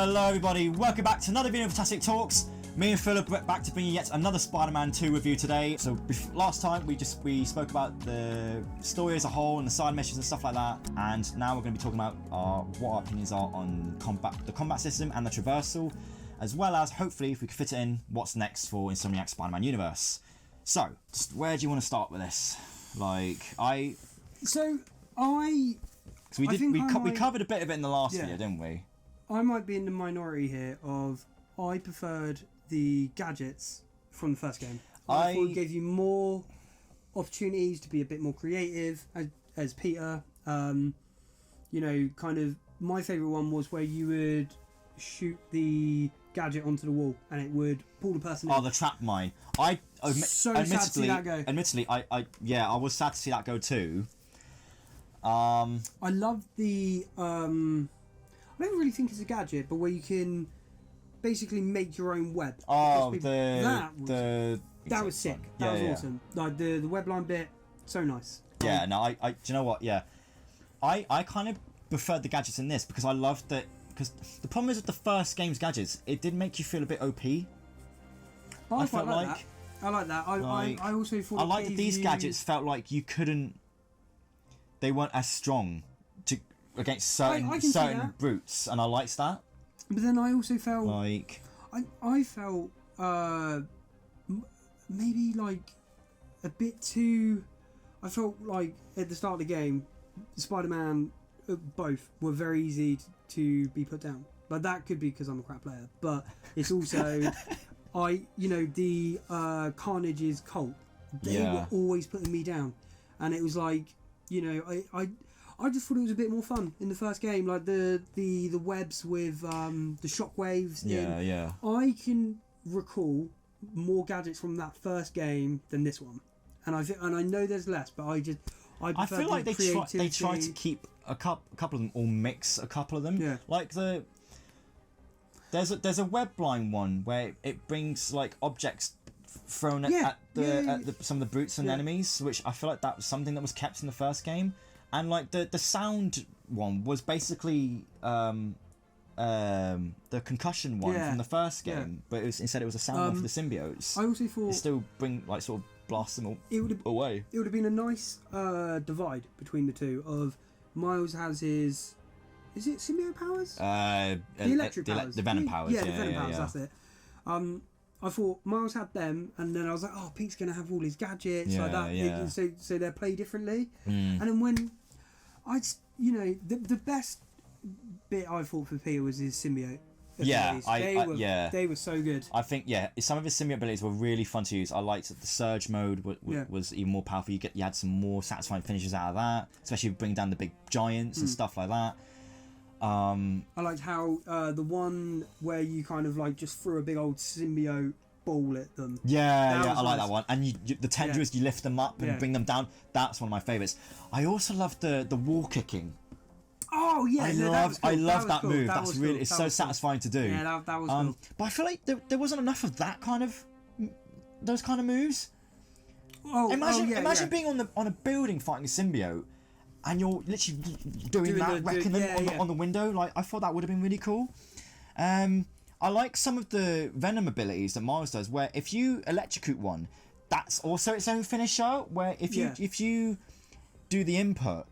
Hello everybody, welcome back to another video of Fantastic Talks. Me and Phil are back to bring you yet another Spider-Man 2 review today. So last time we spoke about the story as a whole and the side missions and stuff like that, and now we're going to be talking about what our opinions are on the combat system and the traversal, as well as hopefully, if we can fit it in, what's next for Insomniac Spider-Man universe. So, just where do you want to start with this? We covered a bit of it in the last video, didn't we? I might be in the minority here of I preferred the gadgets from the first game. I thought it gave you more opportunities to be a bit more creative as Peter. You know, kind of my favourite one was where you would shoot the gadget onto the wall and it would pull the person in. Oh, the trap mine. Sad to see that go. Admittedly, I was sad to see that go too. I love the I don't really think it's a gadget, but where you can basically make your own web. Oh, that was sick. That was awesome. Like the web line bit, so nice. Yeah, no, do you know what? Yeah, I kind of preferred the gadgets in this because I loved that. Because the problem is with the first game's gadgets, it did make you feel a bit OP. I felt like that. I like that. I also thought. I like that these gadgets felt like you couldn't. They weren't as strong against certain brutes, and I liked that. But then I also felt like I felt maybe like a bit too. I felt like at the start of the game, Spider-Man both were very easy to be put down. But that could be because I'm a crap player. But it's also the Carnage's cult. They were always putting me down, and it was like I just thought it was a bit more fun in the first game, like the webs with the shockwaves. Yeah. I can recall more gadgets from that first game than this one, and I know there's less, but I feel like they try to keep a couple of them, or mix a couple of them. Yeah. Like there's a web line one where it brings like objects thrown at some of the brutes and enemies, which I feel like that was something that was kept in the first game. And like the sound one was basically the concussion one from the first game, but instead it was a sound one for the symbiotes. I also thought it still sort of blast them away. It would have been a nice divide between the two. Of Miles has his, is it symbiote powers? The electric powers, the Venom powers. Yeah, the Venom powers. That's it. I thought Miles had them, and then I was like, oh, Pete's gonna have all his gadgets like that. Yeah. So they play differently. And then when the best bit I thought for Peter was his symbiote. They were so good. I think some of his symbiote abilities were really fun to use. I liked that the surge mode was even more powerful. You had some more satisfying finishes out of that, especially bringing down the big giants and stuff like that. I liked how the one where you kind of like just threw a big old symbiote ball at them. I like that one. And the tendrils, you lift them up and bring them down. That's one of my favourites. I also love the wall kicking. Oh yeah, I love that move. That's really it's so satisfying to do. Yeah, that was cool. But I feel like there wasn't enough of that kind of those kind of moves. Imagine being on a building fighting a symbiote, and you're literally wrecking them on the window. Like, I thought that would have been really cool. I like some of the Venom abilities that Miles does, where if you electrocute one, that's also its own finisher. Where if you do the input,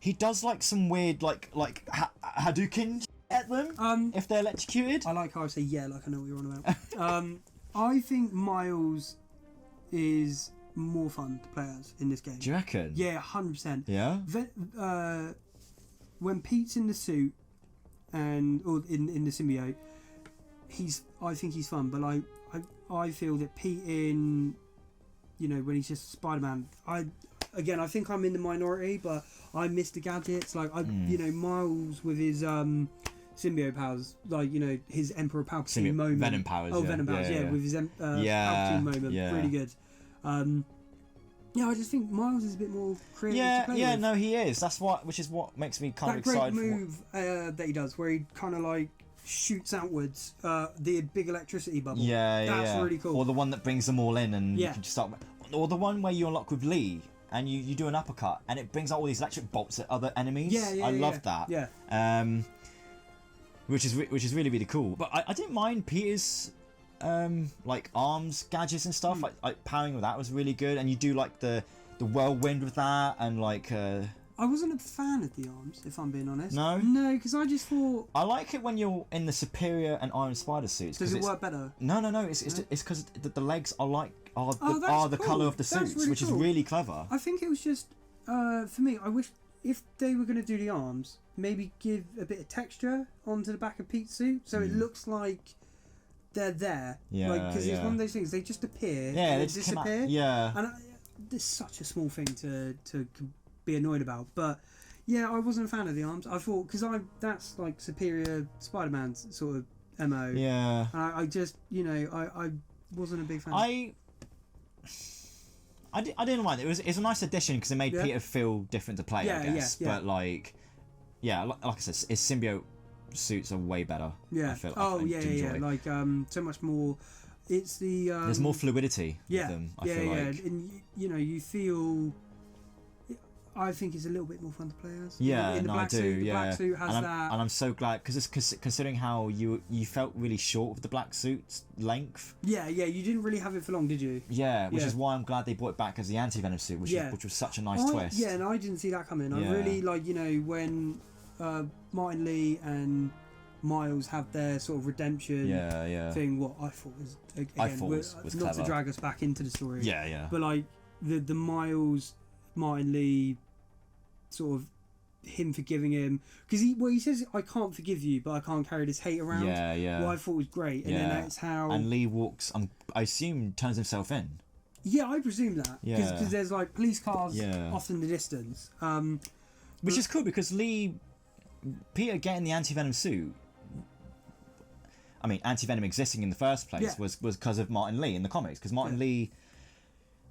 he does like some weird like Hadouken at them if they're electrocuted. I like how I say like I know what you're on about. I think Miles is more fun to play as in this game. Do you reckon? Yeah, 100%. Yeah. When Pete's in the suit or in the symbiote, I think he's fun, but I feel that Pete in when he's just Spider-Man, I think I'm in the minority, but I miss the gadgets. Like Miles with his symbiote powers, like his Emperor Palpatine moment. Venom powers. Oh, Venom powers. Yeah, with his Palpatine moment, really good. I just think Miles is a bit more creative to play with. No, he is. Which is what makes me kind of excited. That great move that he does, where he kind of like shoots outwards, the big electricity bubble. That's really cool. Or the one that brings them all in, and you can just start. Or the one where you unlock with Lee, and you do an uppercut, and it brings out all these electric bolts at other enemies. I love that. Yeah. which is really cool. But I didn't mind Peter's like arms gadgets and stuff. Like powering with that was really good, and you do like the whirlwind with that, and like. I wasn't a fan of the arms, if I'm being honest. No? No, because I just thought... I like it when you're in the Superior and Iron Spider suits. Does it work better? No. It's because the legs are the cool. colour of the suits, really which cool. is really clever. I think it was just, for me, I wish if they were going to do the arms, maybe give a bit of texture onto the back of Pete's suit, so it looks like they're there. Yeah, because it's one of those things, they just appear yeah, and they disappear. Yeah. And it's such a small thing to be annoyed about, but yeah, I wasn't a fan of the arms. I thought because that's like Superior Spider-Man's sort of MO. Yeah. And I just I wasn't a big fan. I didn't mind it. It's a nice addition because it made Peter feel different to play. I guess, but like I said, his symbiote suits are way better. Yeah. I feel. Yeah. Like so much more. It's the there's more fluidity with them. I feel like. And you feel. I think it's a little bit more fun to play as. Yeah, in the black suit, the black suit has and that. And I'm so glad because considering how you felt really short with the black suit's length. Yeah, you didn't really have it for long, did you? Yeah, which is why I'm glad they brought it back as the Anti-Venom suit, which was such a nice twist. Yeah, and I didn't see that coming. I really like when Martin Lee and Miles have their sort of redemption thing. What I thought was was not clever. To drag us back into the story. Yeah. But like the Miles. Martin Lee, sort of him forgiving him because he says I can't forgive you, but I can't carry this hate around. Yeah. What I thought was great, and then that's how. And Lee walks. I assume turns himself in. Yeah, I presume that because there's like police cars off in the distance. Which is cool because Peter getting the Anti-Venom suit. I mean, Anti-Venom existing in the first place was because of Martin Lee in the comics. Because Martin Lee,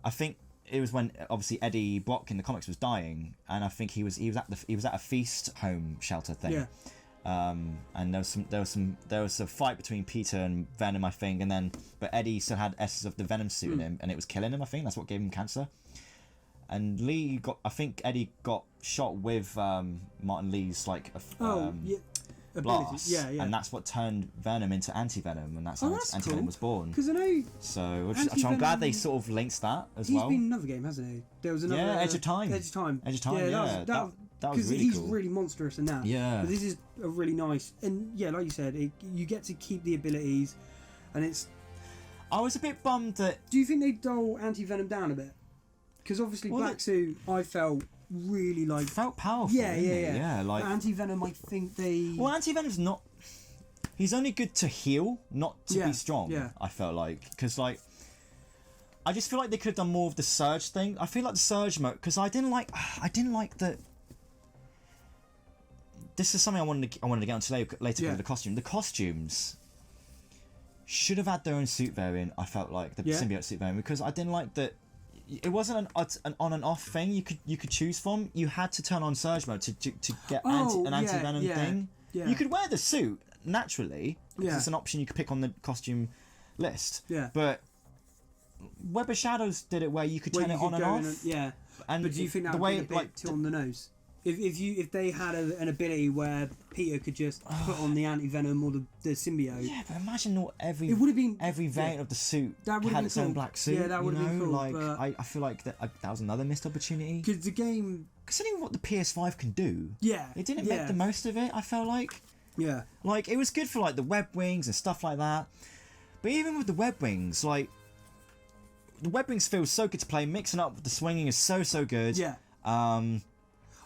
I think. It was when obviously Eddie Brock in the comics was dying, and I think he was at a feast home shelter thing, and there was a fight between Peter and Venom, I think, but Eddie still had essence of the Venom suit in him, and it was killing him. I think that's what gave him cancer. And Eddie got shot with Martin Lee's blast, and that's what turned Venom into Anti-Venom, and that's how Anti-Venom was born. Because I know, so which I'm glad they sort of linked that as well. He's been in another game, hasn't he? There was another Edge of Time. Edge of Time. Yeah, that was really cool. Because he's really monstrous in that. Yeah. But this is a really nice, and like you said, you get to keep the abilities, and it's. I was a bit bummed that. Do you think they dull Anti-Venom down a bit? Because obviously Black Suit, I felt really felt powerful. Yeah. Like Anti-Venom, I think they. Well, Anti-Venom's not. He's only good to heal, not to be strong. Yeah. I felt like because I just feel like they could have done more of the Surge thing. I feel like the Surge mode because I didn't like the. This is something I wanted to get onto later with the costume. The costumes should have had their own suit variant. I felt like the symbiote suit variant because I didn't like that. It wasn't an on and off thing you could choose from. You had to turn on Surge mode to get an Anti-Venom thing. Yeah. You could wear the suit naturally because it's an option you could pick on the costume list. Yeah. But Web of Shadows did it where you could turn it on and off. But do you think that would be a bit too on the nose? If they had an ability where Peter could just put on the Anti-Venom or the symbiote. Yeah, but imagine not every variant of the suit had its own black suit. Yeah, that would have been cool. Like, I feel like that was another missed opportunity. Because the game... Considering what the PS5 can do. Yeah. It didn't make the most of it, I felt like. Yeah. Like, it was good for, like, the web wings and stuff like that. But even with the web wings, like... The web wings feel so good to play. Mixing up with the swinging is so good. Yeah.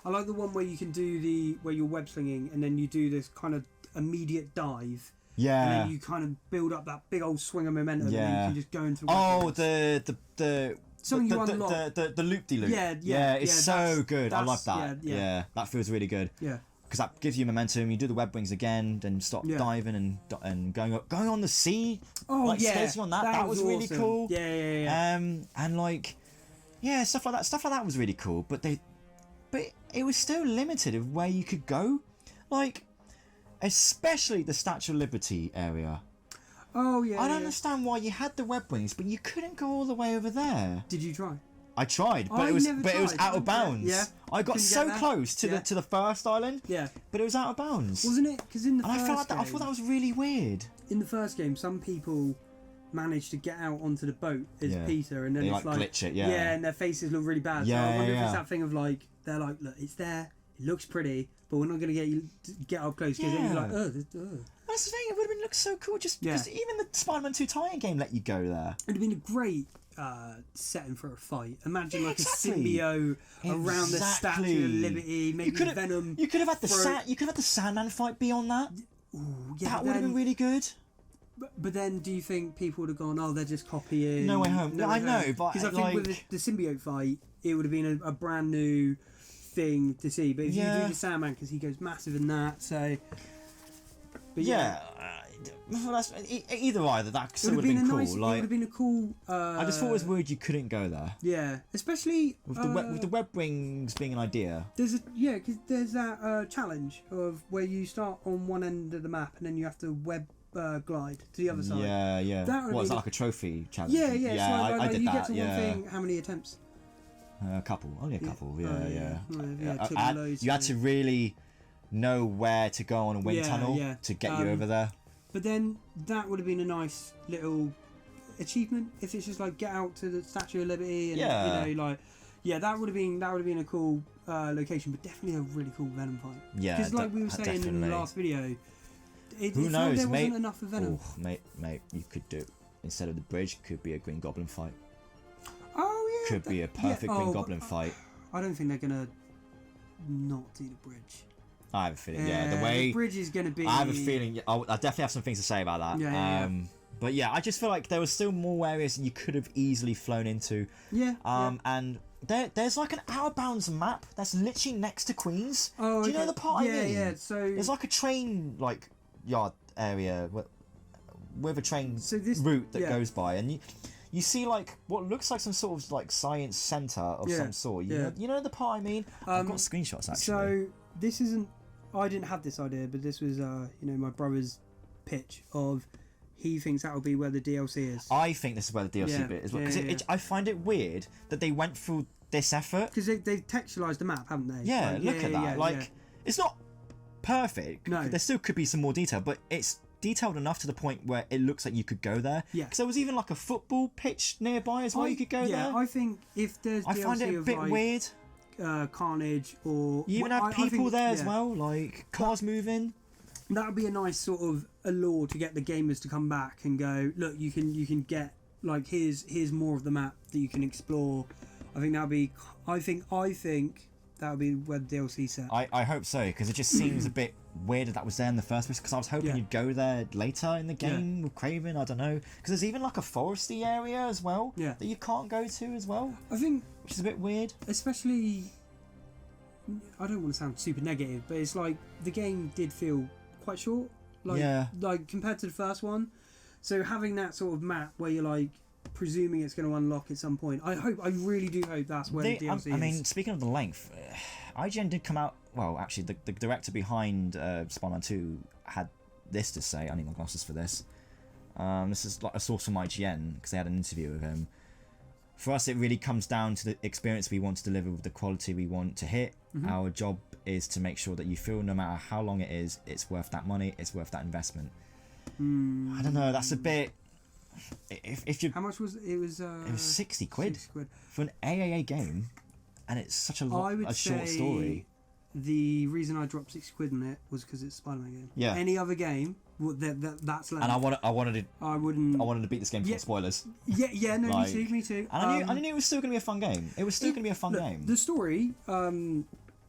I like the one where you can do where you're web slinging and then you do this kind of immediate dive. Yeah. And then you kind of build up that big old swing of momentum and then you can just go into the something you unlock. The loop-de-loop. Yeah, it's so good. I love that. Yeah, that feels really good. Yeah. Because that gives you momentum. You do the web wings again, then stop diving and going on the sea. Skating on that. That was really cool. Yeah. And like, stuff like that. Stuff like that was really cool. But it was still limited of where you could go, like, especially the Statue of Liberty area. Oh yeah. I don't understand why you had the web wings, but you couldn't go all the way over there. Did you try? I tried, but it was out of bounds. Yeah. I got so close to the first island. Yeah. But it was out of bounds. Wasn't it? Because in the first game, I thought that was really weird. In the first game, some people managed to get out onto the boat as Peter, and then they it's like glitch it. Yeah. Yeah, and their faces look really bad. Yeah, so I wonder if it's that thing of like they're like, look, it's there, it looks pretty, but we're not going to get up close because then you're like, That's the thing. It would have looked so cool. Just even the Spider-Man 2 tie-in game let you go there. It'd have been a great setting for a fight. Imagine like a symbiote around the Statue of Liberty. Maybe Venom. You could have had the Sandman fight beyond that. Ooh, yeah, that would have been really good. But then, do you think people would have gone, "Oh, they're just copying"? No Way Home. I know, but because I think with the symbiote fight, it would have been a brand new thing to see. But if you do the Sandman, because he goes massive in that, so. But either that still would have been cool. It would have been a cool. I just thought it was weird you couldn't go there. Yeah, especially with the web wings being an idea. Because there's that challenge of where you start on one end of the map and then you have to web glide to the other side. Yeah. Is that like a trophy challenge? Yeah. I did you that. Get to one thing. How many attempts? A couple. Only a couple. Yeah. You had to really know where to go on a wind tunnel to get you over there. But then that would have been a nice little achievement if it's just like get out to the Statue of Liberty and that would have been a cool location, but definitely a really cool Venom fight. Yeah, because like we were saying in the last video, who knows? There wasn't enough of Venom. Oh, mate, you could do instead of the bridge. Could be a Green Goblin fight. Oh yeah, could be a perfect Green Goblin fight. I don't think they're gonna not do the bridge. I have a feeling, the way the bridge is going to be. I have a feeling. I definitely have some things to say about that. But I just feel like there was still more areas you could have easily flown into. And there's like an out of bounds map that's literally next to Queens. Oh, do you know the part I mean? Yeah. So there's like a train yard area with a train route that goes by, and you see like what looks like some sort of like science centre of some sort. You know the part I mean? I've got screenshots actually. So this isn't. I didn't have this idea, but this was, my brother's pitch of he thinks that will be where the DLC is. I think this is where the DLC bit is. Because I find it weird that they went through this effort. Because they've textualised the map, haven't they? Yeah, look at that. It's not perfect. No. There still could be some more detail, but it's detailed enough to the point where it looks like you could go there. Yeah. Because there was even like a football pitch nearby as well. You could go there. Yeah, I think if there's DLC I find it a bit weird. Carnage or you even have people there as well, like cars moving. That would be a nice sort of allure to get the gamers to come back and go, look, you can get like here's more of the map that you can explore. I think that would be where the DLC set. I hope so, because it just seems a bit weird that was there in the first place, because I was hoping you'd go there later in the game with Kraven. I don't know, because there's even like a foresty area as well that you can't go to as well. I think, which is a bit weird. Especially, I don't want to sound super negative, but it's like the game did feel quite short, like compared to the first one. So having that sort of map where you're like presuming it's going to unlock at some point, I really do hope that's where the DLC is. I mean, speaking of the length, IGN did come out. Well, actually, the director behind Spider-Man 2 had this to say. I need my glasses for this. This is like a source from IGN, because they had an interview with him. For us, it really comes down to the experience we want to deliver with the quality we want to hit. Mm-hmm. Our job is to make sure that you feel no matter how long it is, it's worth that money, it's worth that investment. I don't know, that's a bit... If you, how much was it? It was 60 quid for an AAA game, and it's such a short story. The reason I dropped 60 quid on it was because it's a Spider-Man game. Yeah. Any other game, that's left. And I wanted to beat this game for spoilers. Yeah, no, me too. And I knew it was still going to be a fun game. It was still going to be a fun game. The story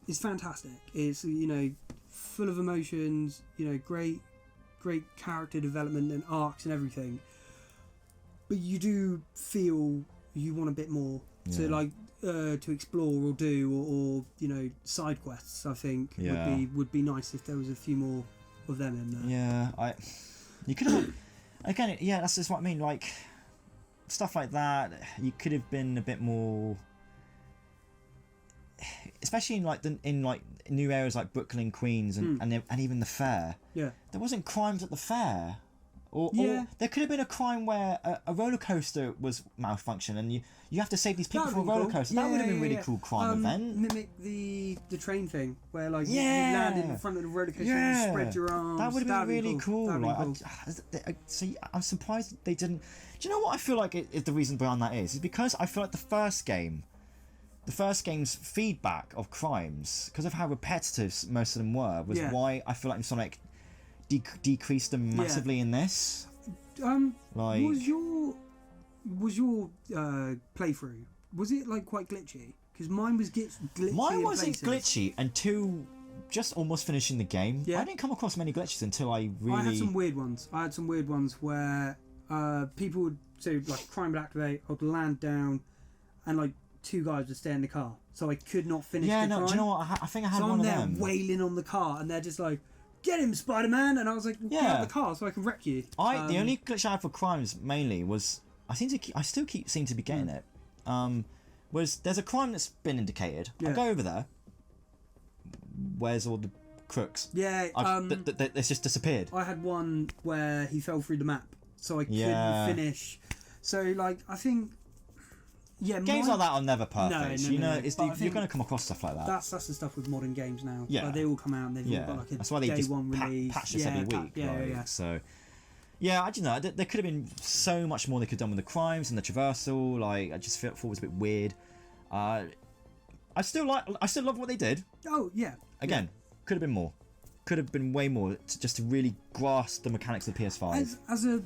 is fantastic. It's full of emotions. Great character development and arcs and everything. But you do feel you want a bit more to explore or do or side quests. I think would be nice if there was a few more of them in there. Yeah, you could have again. Yeah, that's just what I mean. Like stuff like that, you could have been a bit more, especially in new areas like Brooklyn, Queens, and even the fair. Yeah, there wasn't crimes at the fair. Or there could have been a crime where a roller coaster was malfunction and you have to save these people from a roller coaster. That would have been a really cool crime event. Mimic the train thing where like you land in front of the roller coaster and you spread your arms. That would have been really cool. See, I'm surprised they didn't. Do you know what I feel like is the reason behind that is because I feel like the first game's feedback of crimes, because of how repetitive most of them were, was why I feel like Insomniac decreased them massively in this. Was your playthrough, was it like quite glitchy? Because mine was glitchy. Mine wasn't glitchy until just almost finishing the game. I didn't come across many glitches until I had some weird ones where people would like crime would activate, I would land down, and like 2 guys would stay in the car, so I could not finish the crime. Do you know what? I think I had one of them. I'm there wailing on the car, and they're just like, "Get him, Spider-Man!" And I was like, "Get out the car so I can wreck you." The only glitch I had for crimes mainly was I still seem to be getting it. Was there's a crime that's been indicated? I go over there. Where's all the crooks? It's just disappeared. I had one where he fell through the map, so I couldn't finish. So like I think. Games like that are never perfect. You're going to come across stuff like that. That's the stuff with modern games now. Like, they all come out and they've all got like a that's why they day just one release. Patch this every week. So, I don't know. There could have been so much more they could have done with the crimes and the traversal. Like, I just thought it was a bit weird. I still love what they did. Oh yeah. Again, could have been more. Could have been way more just to really grasp the mechanics of the PS5. As a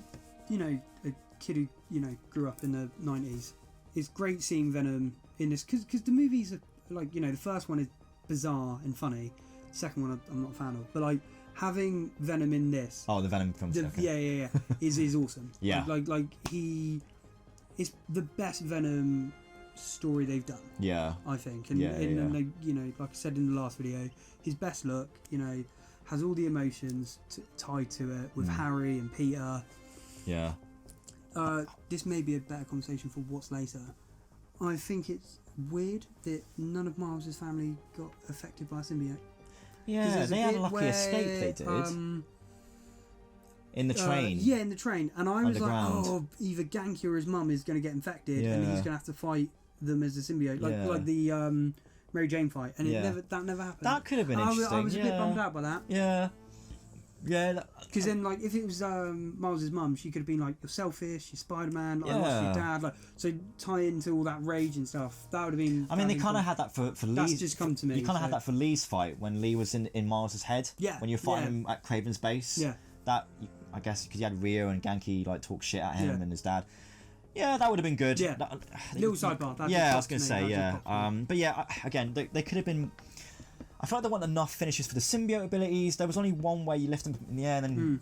a kid who grew up in the 90s. It's great seeing Venom in this because the movies are like the first one is bizarre and funny, the second one I'm not a fan of, but like having Venom in this. Oh, the Venom film. is awesome. Yeah, like he is the best Venom story they've done. Yeah, I think, and like I said in the last video, his best look, has all the emotions tied to it with Harry and Peter. Yeah. This may be a better conversation for what's later. I think it's weird that none of Miles' family got affected by a symbiote. Yeah, they had a lucky escape, they did. In the train. In the train. And I was like, either Ganke or his mum is going to get infected and he's going to have to fight them as a symbiote. Like the Mary Jane fight. And that never happened. That could have been interesting. I was a bit bummed out by that. Yeah. Yeah, because then, like, if it was Miles' mum, she could have been like, "You're selfish, you're Spider-Man, I lost your dad." Like, so tie into all that rage and stuff. That would have been. I mean, they kind of had that for Lee. That's just come to me. You kind of had that for Lee's fight when Lee was in Miles' head. Yeah. When you're fighting him at Kraven's base. Yeah. That I guess because you had Rio and Ganke like talk shit at him and his dad. Yeah, that would have been good. Yeah. Little sidebar. I was gonna say but again, they could have been. I feel like there weren't enough finishes for the symbiote abilities. There was only one where you lift them in the air and then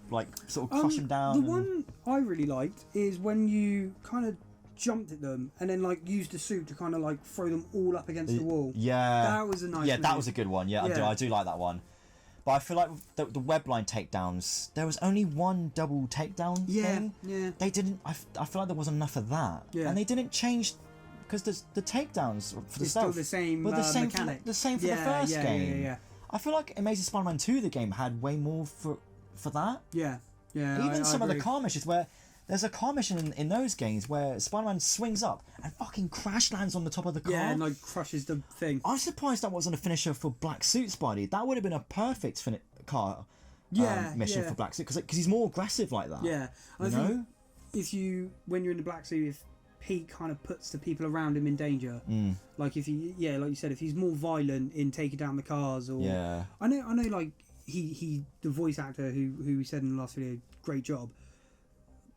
like sort of crush them down. The one I really liked is when you kind of jumped at them and then like used the suit to kind of like throw them all up against the wall. Yeah, that was a nice. Yeah, that was a good one. Yeah, I do like that one. But I feel like the webline takedowns, there was only one double takedown thing. Yeah. They didn't. I feel like there wasn't enough of that. Yeah. And they didn't change. Because the takedowns for the stealth, still the same mechanic. The same for the first game. Yeah. I feel like Amazing Spider-Man 2, the game, had way more for that. Yeah. Even some of the car missions where there's a car mission in those games where Spider-Man swings up and fucking crash lands on the top of the car. Yeah, and like crushes the thing. I'm surprised that wasn't a finisher for Black Suit Spidey. That would have been a perfect car mission for Black Suit because he's more aggressive like that. Yeah, I think when you're in the Black Suit, if Pete kind of puts the people around him in danger. Like if he, like you said, if he's more violent in taking down the cars, or I know, like he the voice actor who we said in the last video, great job.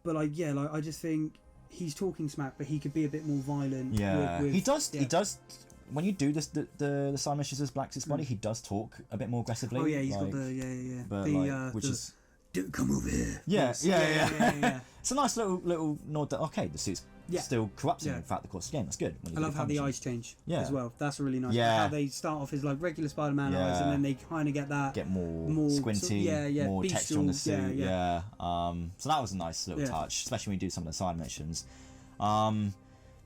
But like I just think he's talking smack, but he could be a bit more violent. Yeah, he does. He does. When you do this, the side missions as Black Suit Spidey, he does talk a bit more aggressively. Oh yeah, he's got the But which is. Dude, come over here. Yeah. It's a nice little nod that the suit's still corrupts him throughout the course of the game. That's good. I love how the eyes change as well. That's really nice. Yeah. How they start off as like regular Spider-Man eyes, and then they kind of get more squinty, more bestial, texture on the suit. So that was a nice little touch, especially when you do some of the side missions. But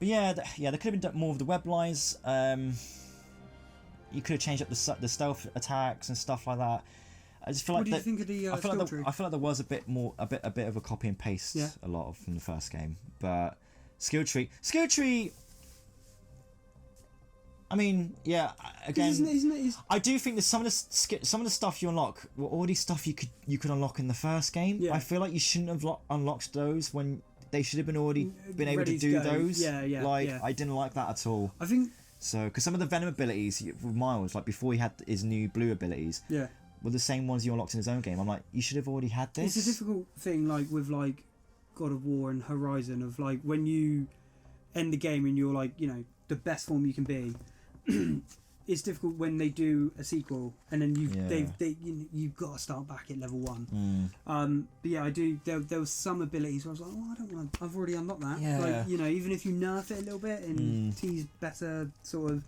there could have been more of the web lines. You could have changed up the stealth attacks and stuff like that. I just feel like what do you think of the skill tree? I feel like there was a bit of a copy and paste a lot of from the first game, but skill tree. I mean, yeah. Again, isn't it, I do think that some of the stuff you unlock were already stuff you could unlock in the first game. Yeah. I feel like you shouldn't have unlocked those when they should have been already been able to do those. Yeah. I didn't like that at all. I think so, because some of the Venom abilities with Miles, like before he had his new blue abilities, were the same ones you unlocked in his own game. I'm like, you should have already had this. It's a difficult thing, like with like God of War and Horizon, of like when you end the game and you're like, the best form you can be. It's difficult when they do a sequel and then you've got to start back at level 1. But yeah, I do. There was some abilities where I was like, I don't want to. I've already unlocked that. Yeah. Like, even if you nerf it a little bit and tease better sort of.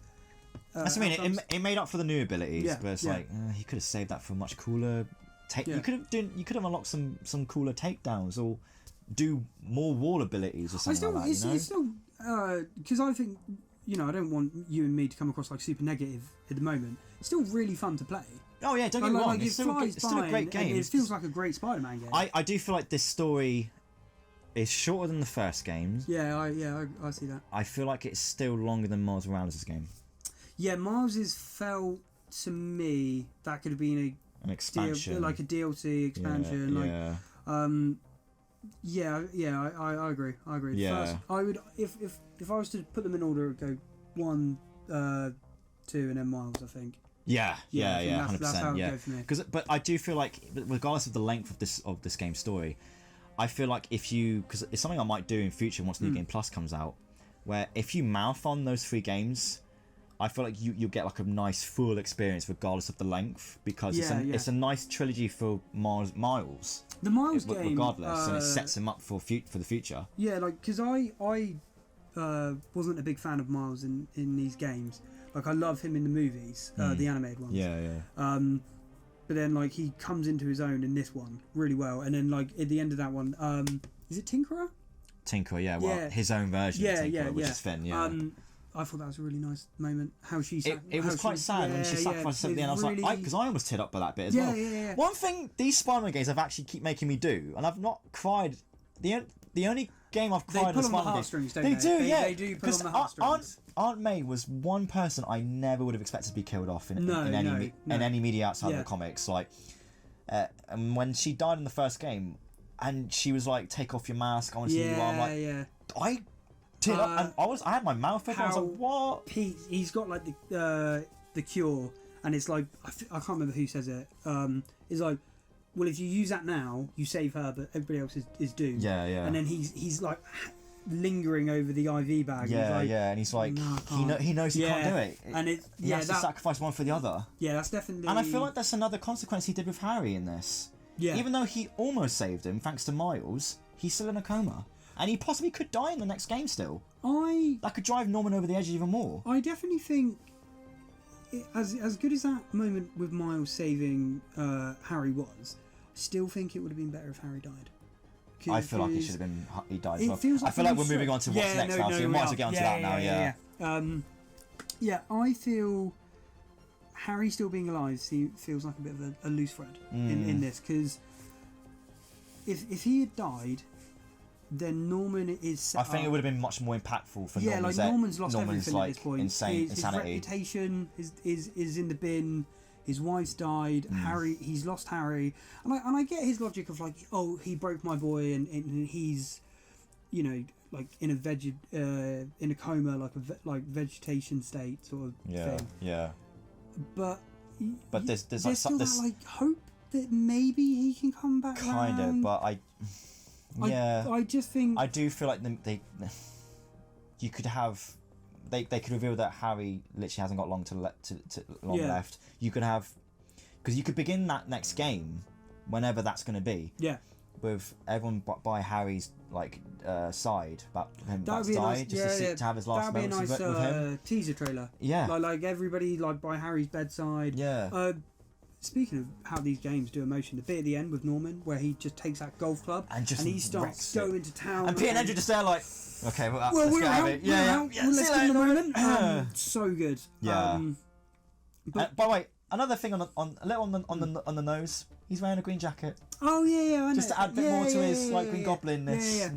That's what I mean. It made up for the new abilities, but it's like he could have saved that for much cooler. You could have unlocked some cooler takedowns or do more wall abilities or something like that. It's still because I think. I don't want you and me to come across like super negative at the moment. It's still really fun to play. Oh yeah, don't get me wrong. It's still a great game. It feels like a great Spider-Man game. I do feel like this story is shorter than the first games. Yeah, I see that. I feel like it's still longer than Miles Morales' game. Yeah, Miles's felt to me that could have been an expansion, like a DLC expansion. I agree. Yeah. First, I would if I was to put them in order, I'd go 1, 2, and then Miles. I think. Yeah, 100%. That's how it would go for me. But I do feel like, regardless of the length of this game's story, I feel like because it's something I might do in future once New Game Plus comes out, where if you marathon those 3 games, I feel like you'll get like a nice full experience regardless of the length, because it's a nice trilogy for Miles. The Miles game, regardless, and it sets him up for the future. Yeah, like because I wasn't a big fan of Miles in these games. Like I love him in the movies, the animated ones. Yeah. But then like he comes into his own in this one really well, and then like at the end of that one, is it Tinkerer? Tinkerer, well, his own version of Tinkerer, which is Finn. Yeah. I thought that was a really nice moment. How she it was quite sad when she sacrificed at the end. I was like, because I almost teared up by that bit as well. Yeah. One thing these Spider-Man games have actually keep making me do, and I've not cried. The only game I've cried is Spider-Man games. They do, They do pull on the heartstrings. Aunt May was one person I never would have expected to be killed off in any media outside of the comics. Like, and when she died in the first game, and she was like, "Take off your mask, I want to see you." I'm like, I teared up, and I had my mouth open. I was like, "What?" He's got like the cure, and it's like I can't remember who says it. It's like, well, if you use that now, you save her, but everybody else is doomed. Yeah. And then he's like lingering over the IV bag. And he's like, he knows he can't do it. And he has to sacrifice one for the other. Yeah, that's definitely. And I feel like that's another consequence he did with Harry in this. Yeah. Even though he almost saved him thanks to Miles, he's still in a coma, and he possibly could die in the next game still. That could drive Norman over the edge even more. I definitely think, as good as that moment with Miles saving Harry was, I still think it would have been better if Harry died. I feel like he died as well. Like I feel like we're moving on to what's next now, so we might as well get on to that now. I feel Harry still being alive feels like a bit of a loose thread in this, because if he had died, then Norman is set I think it would have been much more impactful for Norman. Norman's lost everything at this point. Insanity. His reputation is in the bin. His wife's died. Harry, he's lost Harry, and I get his logic of like, oh, he broke my boy, and he's, like in a coma, like vegetation state sort of thing. Yeah. But there's still that like hope that maybe he can come back. Kind of, but I just think I do feel like you could have. They could reveal that Harry literally hasn't got long left. You could have, because you could begin that next game, whenever that's going to be. Yeah. With everyone by Harry's side, about him that's died, to have his last moments with him. That'd be a nice teaser trailer. Yeah. Like everybody by Harry's bedside. Yeah. Speaking of how these games do emotion, the bit at the end with Norman where he just takes that golf club and he starts going to town, and Peter and Andrew just there like, okay, well we're out. Yeah. Let's get in the moment. So good. Yeah. By the way, another thing on a little on the nose. He's wearing a green jacket. Oh yeah, I know. Just to add a bit more to his like Green Goblin-ness.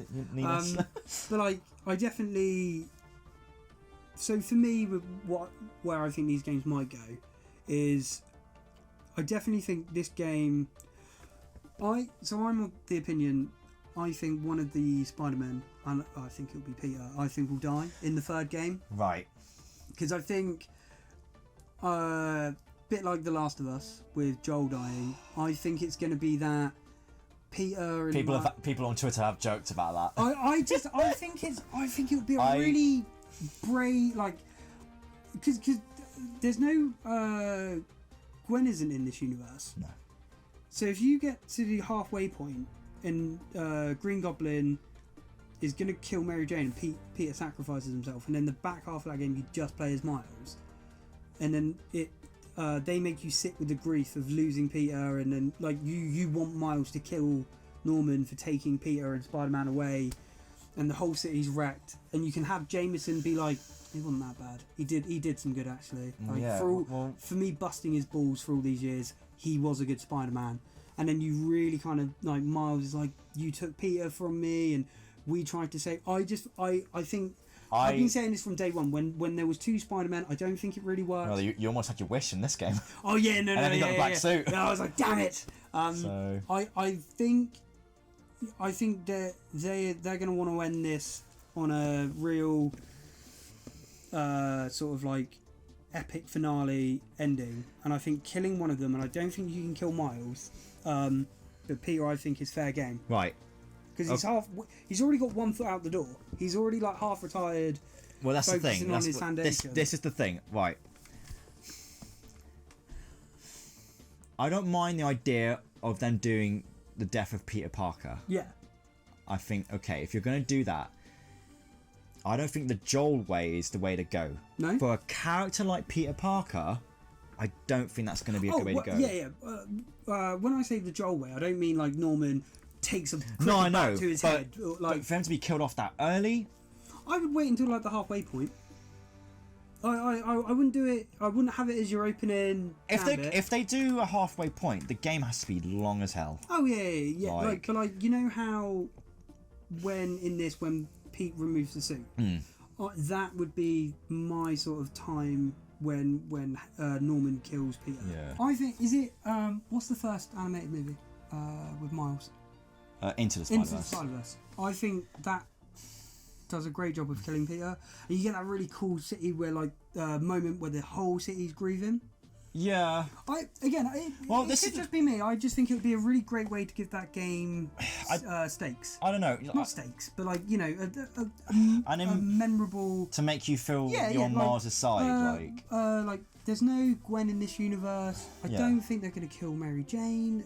But like, I definitely. So for me, with where I think these games might go, is I definitely think this game. I'm of the opinion. I think one of the Spider-Men, and I think it'll be Peter, I think will die in the third game. Right. Because I think, bit like The Last of Us with Joel dying, I think it's going to be that Peter and people on Twitter have joked about that. I think it would be a really brave, like, because there's no Gwen isn't in this universe. No. So if you get to the halfway point and Green Goblin is going to kill Mary Jane and Peter sacrifices himself, and then the back half of that game you just play as Miles, and then they make you sit with the grief of losing Peter, and then like you want Miles to kill Norman for taking Peter and Spider-Man away, and the whole city's wrecked, and you can have Jameson be like, he wasn't that bad. He did some good actually. Like, yeah. For me busting his balls for all these years, he was a good Spider-Man. And then you really kind of like Miles is like, you took Peter from me, and we tried to say. I think I've been saying this from day one. When there was two Spider-Men, I don't think it really worked. Well, you almost had your wish in this game. Oh yeah, no, and then he got the black suit. No, I was like, damn it. So I think that they're going to want to end this on a real sort of like epic finale ending, and I think killing one of them, and I don't think you can kill Miles, but Peter I think is fair game, right, because he's already got one foot out the door. He's already like half retired. Well, that's the thing. On his foundation. This is the thing, right? I don't mind the idea of them doing the death of Peter Parker. Yeah. I think, okay, if you're going to do that, I don't think the Joel way is the way to go. No? For a character like Peter Parker, I don't think that's going to be a good way to go. Yeah. When I say the Joel way, I don't mean like Norman takes a back to his head. But for him to be killed off that early, I would wait until like the halfway point. I wouldn't do it. I wouldn't have it as your opening. If they do a halfway point, the game has to be long as hell. Oh yeah. Like you know how when Pete removes the suit, that would be my sort of time when Norman kills Peter. Yeah. I think what's the first animated movie with Miles? Into the Spider-Verse. I think that does a great job of killing Peter, and you get that really cool city where like moment where the whole city's grieving. Yeah. This could just be me. I just think it would be a really great way to give that game stakes. I don't know. Not stakes, but like, you know, a memorable... To make you feel you're on Mars' side. Like, there's no Gwen in this universe. I don't think they're going to kill Mary Jane.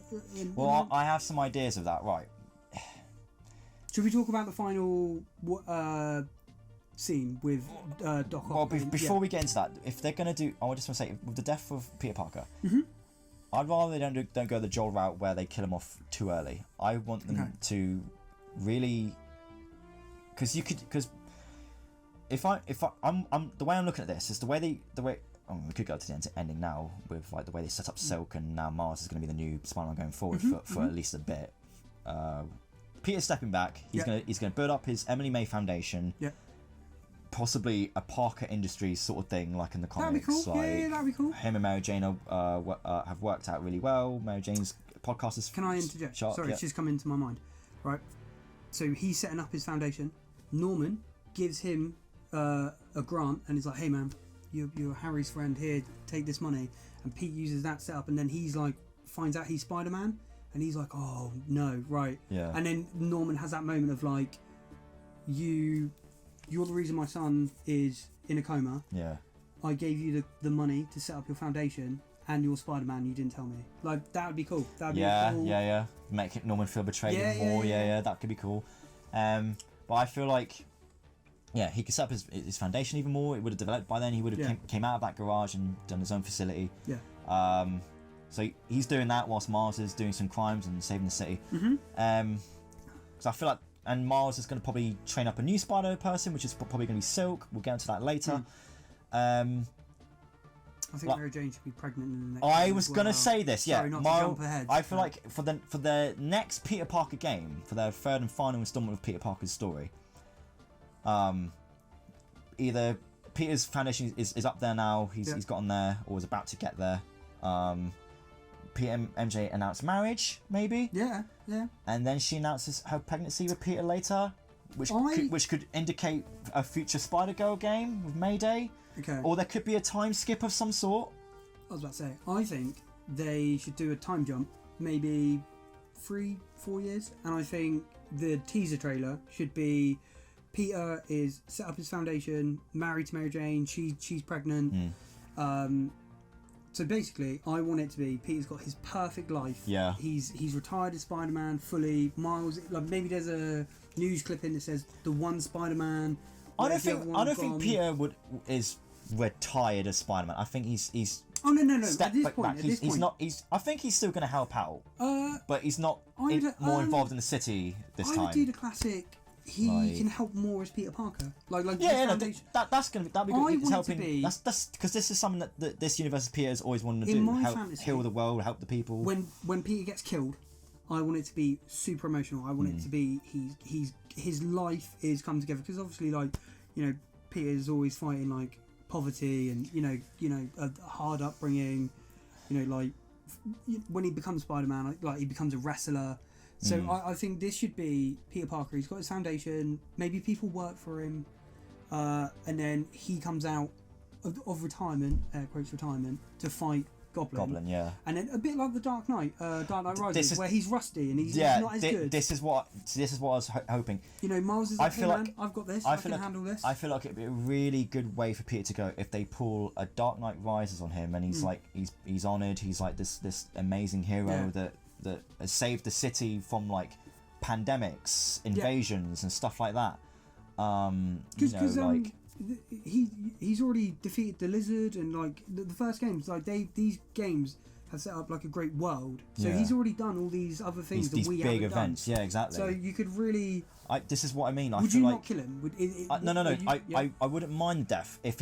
I have some ideas of that, right. Should we talk about the final scene with Doc Ock? Well, before we get into that, if they're going to do... I just want to say, with the death of Peter Parker, I'd rather they don't go the Joel route where they kill him off too early. I want them to really... Because if I'm the way I'm looking at this is the way we could go to the ending now with like the way they set up Silk, and now Mars is going to be the new Spider-Man going forward for at least a bit. Peter's stepping back. He's gonna build up his Emily May Foundation. Yeah. Possibly a Parker Industries sort of thing, like in the comics. That'd be cool. Like, that'd be cool. Him and Mary Jane have worked out really well. Mary Jane's podcast is. Can I interject? Sorry, it's just come into my mind. Right. So he's setting up his foundation. Norman gives him a grant and he's like, "Hey man, you're Harry's friend. Here, take this money." And Pete uses that setup, and then he's like, finds out he's Spider-Man. And he's like, "Oh no, right." Yeah. And then Norman has that moment of like, you're the reason my son is in a coma. Yeah. I gave you the money to set up your foundation, and you're Spider-Man. You didn't tell me. Like, that would be cool. That'd be cool. Yeah. Make Norman feel betrayed more. Yeah. That could be cool. But I feel like, he could set up his foundation even more. It would have developed by then. He would have came out of that garage and done his own facility. Yeah. So he's doing that whilst Mars is doing some crimes and saving the city. So I feel like, and Mars is going to probably train up a new Spider person, which is probably going to be Silk. We'll get into that later. I think Mary Jane should be pregnant in the next. I was gonna say this. Yeah, sorry, not to jump ahead. I feel like for the next Peter Parker game, for their third and final installment of Peter Parker's story, either Peter's foundation is up there now. He's gotten there or is about to get there. Peter and MJ announced marriage, maybe. Yeah. And then she announces her pregnancy with Peter later, which could indicate a future Spider-Girl game with Mayday. Okay. Or there could be a time skip of some sort. I was about to say, I think they should do a time jump, maybe 3-4 years, and I think the teaser trailer should be Peter is set up his foundation, married to Mary Jane, she's pregnant. So basically, I want it to be Peter's got his perfect life. Yeah. He's retired as Spider-Man fully. Miles, like maybe there's a news clipping that says the one Spider-Man. I don't think Peter is retired as Spider-Man. I think he's. Oh no! At this point, he's not. I think he's still going to help out. But he's not more involved in the city this time. I would do the classic. He can help more as Peter Parker. That'd be good. He's helping. That's because this is something that this universe's Peter has always wanted to do. Help heal the world, help the people. When Peter gets killed, I want it to be super emotional. I want it to be his life is come together because obviously Peter's always fighting poverty and a hard upbringing. When he becomes Spider-Man, he becomes a wrestler. So I think this should be Peter Parker. He's got his foundation. Maybe people work for him, and then he comes out of retirement, air quotes retirement, to fight Goblin. Yeah. And then a bit like the Dark Knight Rises, where he's rusty and he's not as good. This is what I was hoping. Miles is like, hey man, I've got this. I can handle this. I feel like it'd be a really good way for Peter to go if they pull a Dark Knight Rises on him, and he's he's honoured. He's like this amazing hero that has saved the city from pandemics, invasions, and stuff like that. He's already defeated the Lizard, and the first games, these games have set up a great world. So he's already done all these other things these we big haven't events. done. Yeah, exactly. So you could really. This is what I mean. Would you not kill him? No. I wouldn't mind death if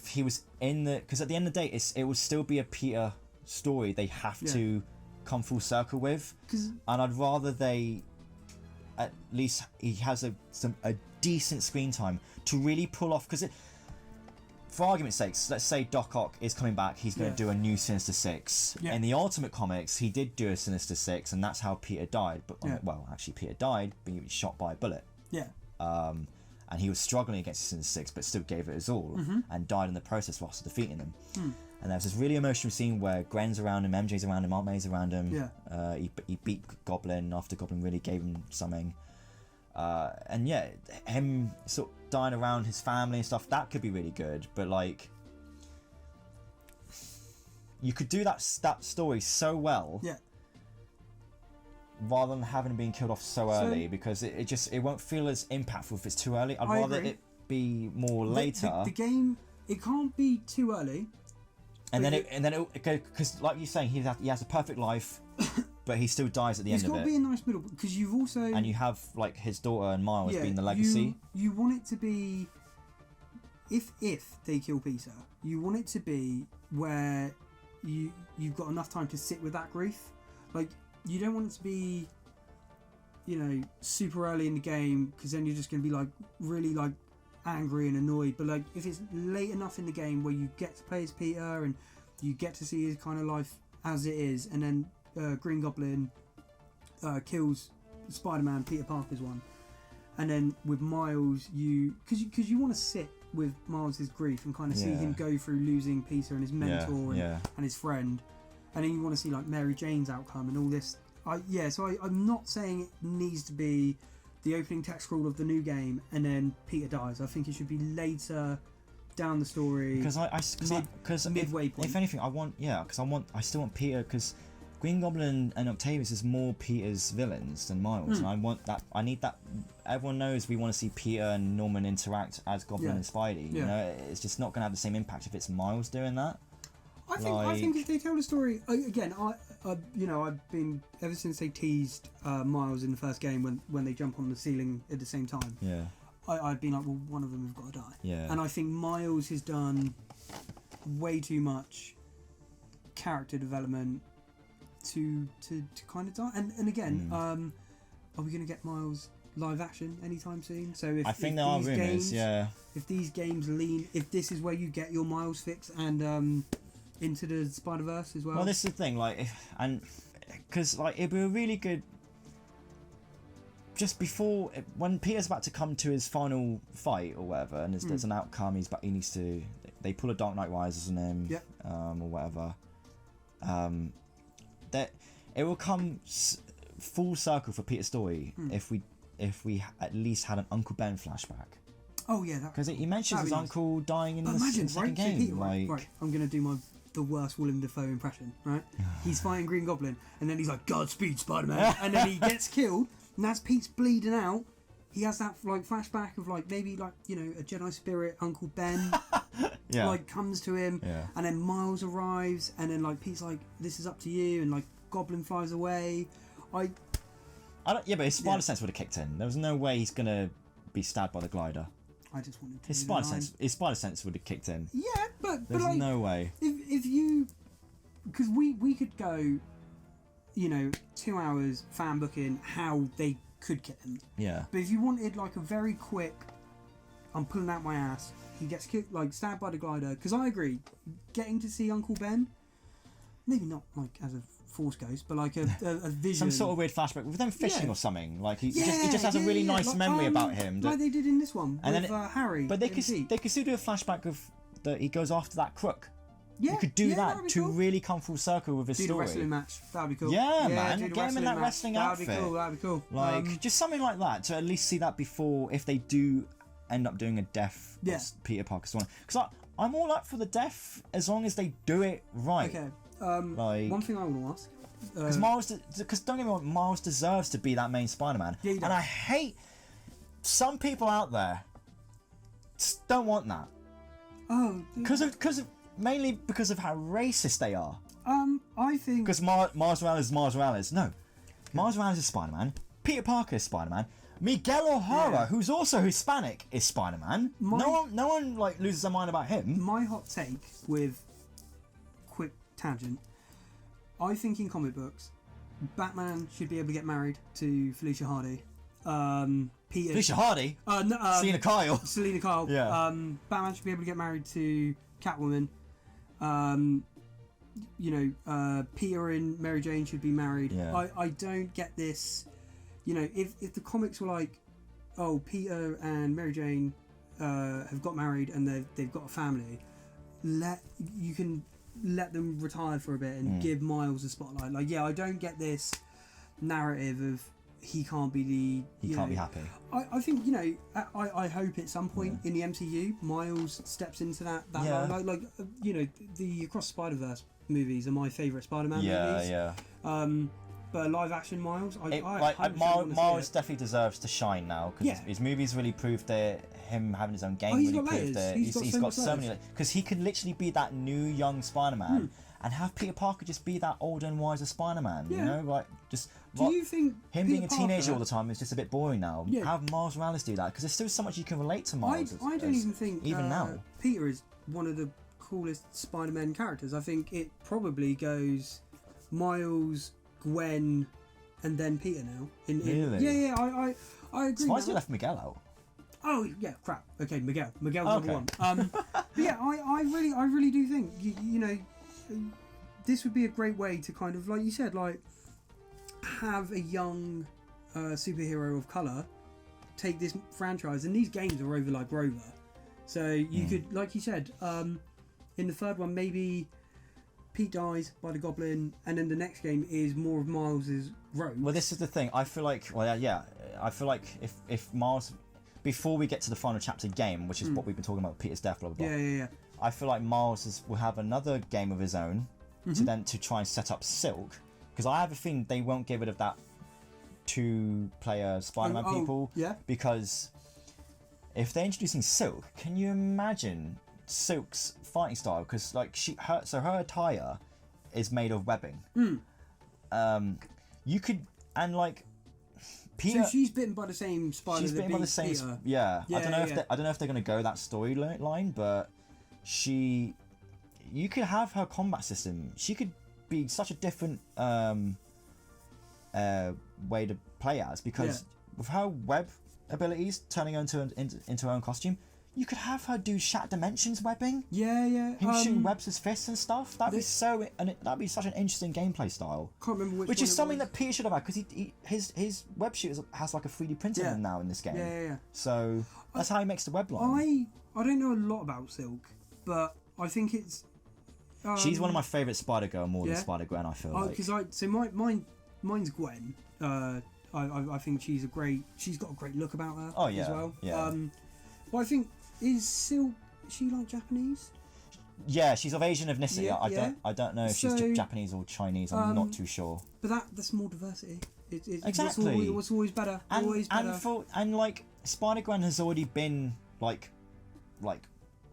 he was in the, because at the end of the day, it will still be a Peter story. They have to come full circle with, and I'd rather they at least he has a decent screen time to really pull off, because for argument's sake, let's say Doc Ock is coming back, he's going to do a new Sinister Six. In the Ultimate Comics, he did do a Sinister Six, and that's how Peter died. But well, actually, Peter died being shot by a bullet. And he was struggling against the Sinister Six, but still gave it his all, and died in the process whilst defeating them. And there's this really emotional scene where Gwen's around him, MJ's around him, Aunt May's around him. He beat Goblin after Goblin really gave him something. And him sort of dying around his family and stuff, that could be really good. But you could do that story so well. Rather than having him being killed off so early, because it won't feel as impactful if it's too early. I'd rather it be more later. The game, it can't be too early. And then it because like you're saying, he has a perfect life, but he still dies at the end of it. It's got to be a nice middle, because you've also, and you have his daughter and Miles being the legacy. You want it to be, if they kill Peter, you want it to be where you've got enough time to sit with that grief. You don't want it to be, super early in the game, because then you're just going to be really angry and annoyed. But if it's late enough in the game where you get to play as Peter and you get to see his kind of life as it is, and then Green Goblin kills Spider-Man, Peter Parker's one, and then with Miles, because you want to sit with Miles' grief and kind of see him go through losing Peter and his mentor and his friend, and then you want to see Mary Jane's outcome and all this. So I'm not saying it needs to be the opening text scroll of the new game and then Peter dies. I think it should be later down the story. Because midway point. If anything, I still want Peter, because Green Goblin and Octavius is more Peter's villains than Miles, and I want that. I need that. Everyone knows we want to see Peter and Norman interact as Goblin and Spidey. It's just not going to have the same impact if it's Miles doing that. I think if they tell the story again, I've been ever since they teased Miles in the first game when they jump on the ceiling at the same time. I've been like, well, one of them has got to die. And I think Miles has done way too much character development to kind of die. And again, are we going to get Miles live action anytime soon? So I think there are rumours, yeah. If these games if this is where you get your Miles fix and into the Spider-Verse as well. Well, this is the thing, like, because like it'd be a really good. Just before, when Peter's about to come to his final fight or whatever, and there's an outcome, he needs to. They pull a Dark Knight Rises on him, or whatever. That it will come full circle for Peter's story if we at least had an Uncle Ben flashback. Oh yeah, because he mentions his uncle dying in the second game. Peter, right, I'm gonna do the worst Willem Dafoe impression. Right, he's fighting Green Goblin, and then he's like, "Godspeed, Spider-Man," and then he gets killed. And as Pete's bleeding out, he has that like flashback of like maybe like a Jedi spirit Uncle Ben like comes to him, and then Miles arrives, and then like Pete's like, "This is up to you," and like Goblin flies away. I don't. Yeah, but his spider sense would have kicked in. There was no way he's gonna be stabbed by the glider. I just wanted to. His spider sense would have kicked in. Yeah, but there's like, no way. If you, because we could go. 2 hours fan booking how they could kill him. Yeah. But if you wanted like a very quick, I'm pulling out my ass, he gets kicked, like stabbed by the glider. Because I agree, getting to see Uncle Ben, maybe not like as a Force ghost, but like a vision. Some sort of weird flashback with them fishing or something. Like he just has a really nice memory about him. Like they did in this one with Harry. But they could still do a flashback of that he goes after that crook. Yeah, you could do that to really come full circle with his story. Do the wrestling match. That'd be cool. Yeah, man. Get him in that wrestling outfit. That'd be cool. Like, just something like that to at least see that before, if they do end up doing a death Peter Parker story. Because I'm all up for the death as long as they do it right. Okay. One thing I want to ask. Because don't get me wrong, Miles deserves to be that main Spider-Man. Yeah, and I hate some people out there just don't want that. Oh. Mainly because of how racist they are. I think... Because Miles Morales is Miles Morales. No. Miles Morales is Spider-Man. Peter Parker is Spider-Man. Miguel O'Hara, who's also Hispanic, is Spider-Man. No one like loses their mind about him. My hot take with... Quick tangent. I think in comic books, Batman should be able to get married to Felicia Hardy. Felicia Hardy? Selena Kyle. Selena Kyle. Yeah. Batman should be able to get married to Catwoman. Peter and Mary Jane should be married. Yeah. I don't get this. If the comics were like, oh, Peter and Mary Jane have got married and they've got a family, you can let them retire for a bit and give Miles a spotlight. Like, I don't get this narrative of he can't be can't be happy. I think I hope at some point in the MCU Miles steps into that the Across Spider-Verse movies are my favourite Spider-Man movies. But live action Miles, Miles definitely deserves to shine now because his movies really proved that him having his own game really proved that he's got so many, because he could literally be that new young Spider-Man. And have Peter Parker just be that older and wiser Spider-Man, Do you think him being a teenager all the time is just a bit boring now? Have Miles Morales do that, because there's still so much you can relate to Miles. I don't even think even now Peter is one of the coolest Spider-Man characters. I think it probably goes Miles, Gwen, and then Peter now. Really? I agree. Surprised you left Miguel out. Oh yeah, crap. Okay, Miguel's number one. But yeah, I really do think this would be a great way to kind of, like you said, like have a young superhero of colour take this franchise, and these games are over like Rover, so you could, like you said, in the third one maybe Pete dies by the Goblin, and then the next game is more of Miles's road. Well, this is the thing. I feel like, I feel like if Miles, before we get to the final chapter game, which is what we've been talking about, Peter's death, blah blah blah. Yeah. I feel like Miles will have another game of his own to try and set up Silk, because I have a feeling they won't get rid of that 2-player Spider-Man people. Yeah. Because if they're introducing Silk, can you imagine Silk's fighting style? Because like her attire is made of webbing. You could, and like Peter. So she's bitten by the same spider. She's bitten by the same. Peter. Yeah. I don't know if they're going to go that storyline, but she, you could have her combat system. She could be such a different way to play as, because with her web abilities, turning her into her own costume, you could have her do Shattered Dimensions webbing. Yeah. Him shooting webs with fists and stuff. That'd be such an interesting gameplay style. Can't remember which is something that Peter should have had, because his web shooter has like a 3D printer in them now in this game. Yeah. So that's how he makes the web line. I don't know a lot about Silk, but I think it's. She's one of my favourite Spider-Girl more than Spider-Gwen, I feel like. Because mine's Gwen. I think she's got a great look about her as well. Yeah. But I think, is Silk, is she like Japanese? Yeah, she's of Asian ethnicity. Yeah, I don't know if she's Japanese or Chinese. I'm not too sure. But that's more diversity. Exactly. It's always better. And like Spider-Gwen has already been like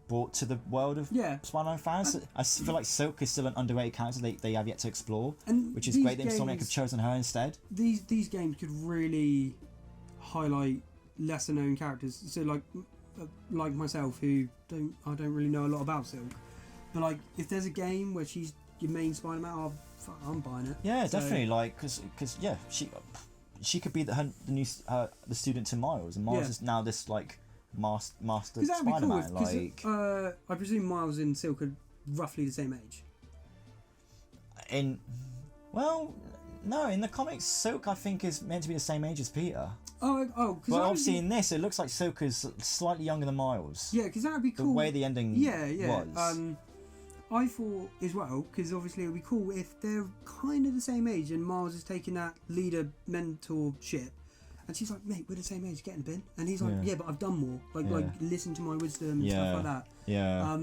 brought to the world of Spider-Man fans. I feel like Silk is still an underrated character they have yet to explore, which is great that Insomniac have chosen her instead. These games could really highlight lesser known characters. So like myself, who I don't really know a lot about Silk, but like if there's a game where she's your main Spider-Man, I'm buying it. Yeah, definitely. Like because she could be the student to Miles, and Miles is now this like master Spider-Man. Cool, I presume Miles and Silk are roughly the same age. No, in the comics, Silk I think is meant to be the same age as Peter. But obviously in this, it looks like Silk is slightly younger than Miles. Yeah, because that would be cool. The way the ending was. I thought as well, because obviously it would be cool if they're kind of the same age and Miles is taking that leader mentorship, and she's like, mate, we're the same age, get in the bin. And he's like, yeah, but I've done more. Like listen to my wisdom and stuff like that. Yeah.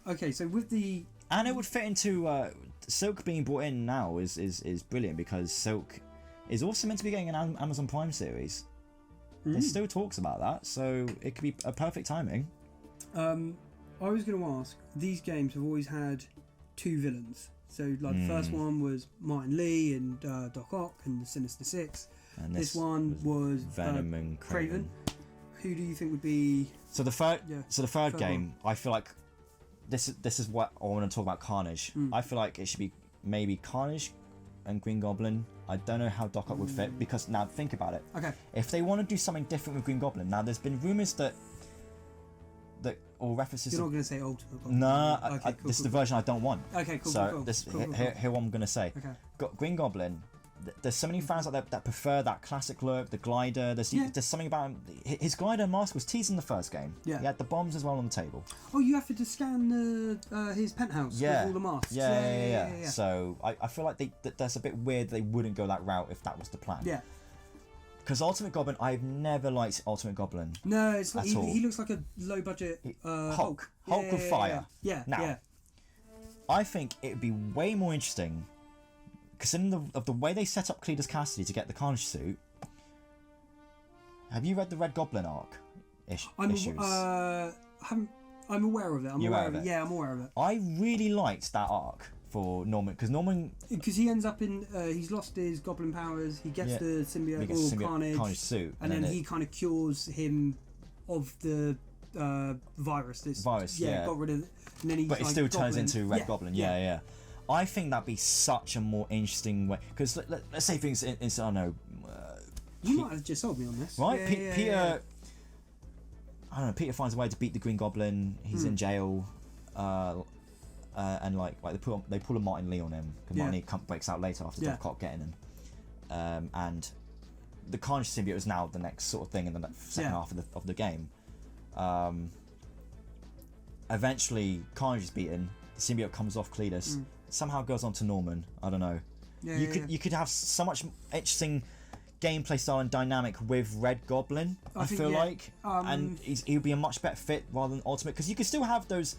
Okay, so with the... And it would fit into... Silk being brought in now is brilliant, because Silk is also meant to be getting an Amazon Prime series. There's still talks about that, so it could be a perfect timing. I was going to ask, these games have always had two villains. So like the first one was Martin Lee and Doc Ock and the Sinister Six. And this one was Venom and Kraven. Who do you think would be... So the third game, I feel like this is what I want to talk about. Carnage. I feel like it should be maybe Carnage and Green Goblin. I don't know how Doc Ock would fit, because now think about it. Okay. If they want to do something different with Green Goblin, now there's been rumours that or references. You're not going to say Ultimate Goblin. Nah, this is the version I don't want. Okay, cool. So cool. Here what I'm going to say. Okay. Green Goblin. There's so many fans out there that prefer that classic look, the glider. There's something about him. His glider mask was teased in the first game. Yeah. He had the bombs as well on the table. Oh, you have to scan his penthouse with all the masks. Yeah. So I feel like that's a bit weird they wouldn't go that route if that was the plan. Yeah. Because Ultimate Goblin, I've never liked Ultimate Goblin. No, it's like he looks like a low budget Hulk. Hulk with fire. Yeah. Now, I think it would be way more interesting, considering the way they set up Cletus Cassidy to get the Carnage suit. Have you read the Red Goblin arc issues? I'm aware of it. I'm aware of it. Yeah, I'm aware of it. I really liked that arc for Norman, because he ends up in he's lost his goblin powers. He gets the symbiote Carnage suit, and then he kind of cures him of the virus. Got rid of it, and then but it still turns into Red Goblin. Yeah. I think that'd be such a more interesting way, because let's say things in I don't know. You might have just sold me on this, right? Peter. I don't know. Peter finds a way to beat the Green Goblin. He's in jail. And like they pull a Martin Lee on him, because Martin Lee breaks out later after Doc Ock getting him, and the Carnage symbiote is now the next sort of thing in the second half of the game. Eventually, Carnage is beaten. The symbiote comes off Cletus, somehow goes on to Norman. I don't know. You could have so much interesting gameplay style and dynamic with Red Goblin. I feel like, and he'd be a much better fit rather than Ultimate, because you could still have those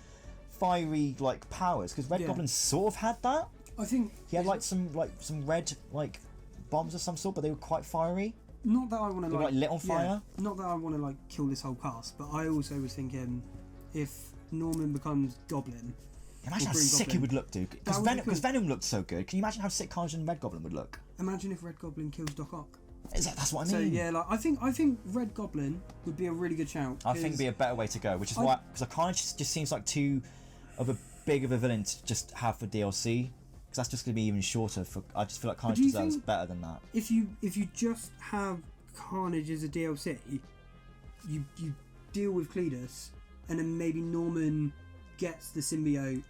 fiery like powers, because Red Goblin sort of had that. I think he had some red like bombs of some sort, but they were quite fiery. Not that I want to like lit on fire. Not that I want to like kill this whole cast, but I also was thinking, if Norman becomes Goblin, imagine how sick he would look, dude. Because Venom looked so good. Can you imagine how sick Carnage and Red Goblin would look? Imagine if Red Goblin kills Doc Ock. That's what I mean. So yeah, like I think Red Goblin would be a really good shout. I think it'd be a better way to go, which is why, because Carnage just seems like too of a big of a villain to just have for DLC, because that's just going to be even shorter. I just feel like Carnage deserves better than that. If you just have Carnage as a DLC, you deal with Cletus, and then maybe Norman gets the symbiote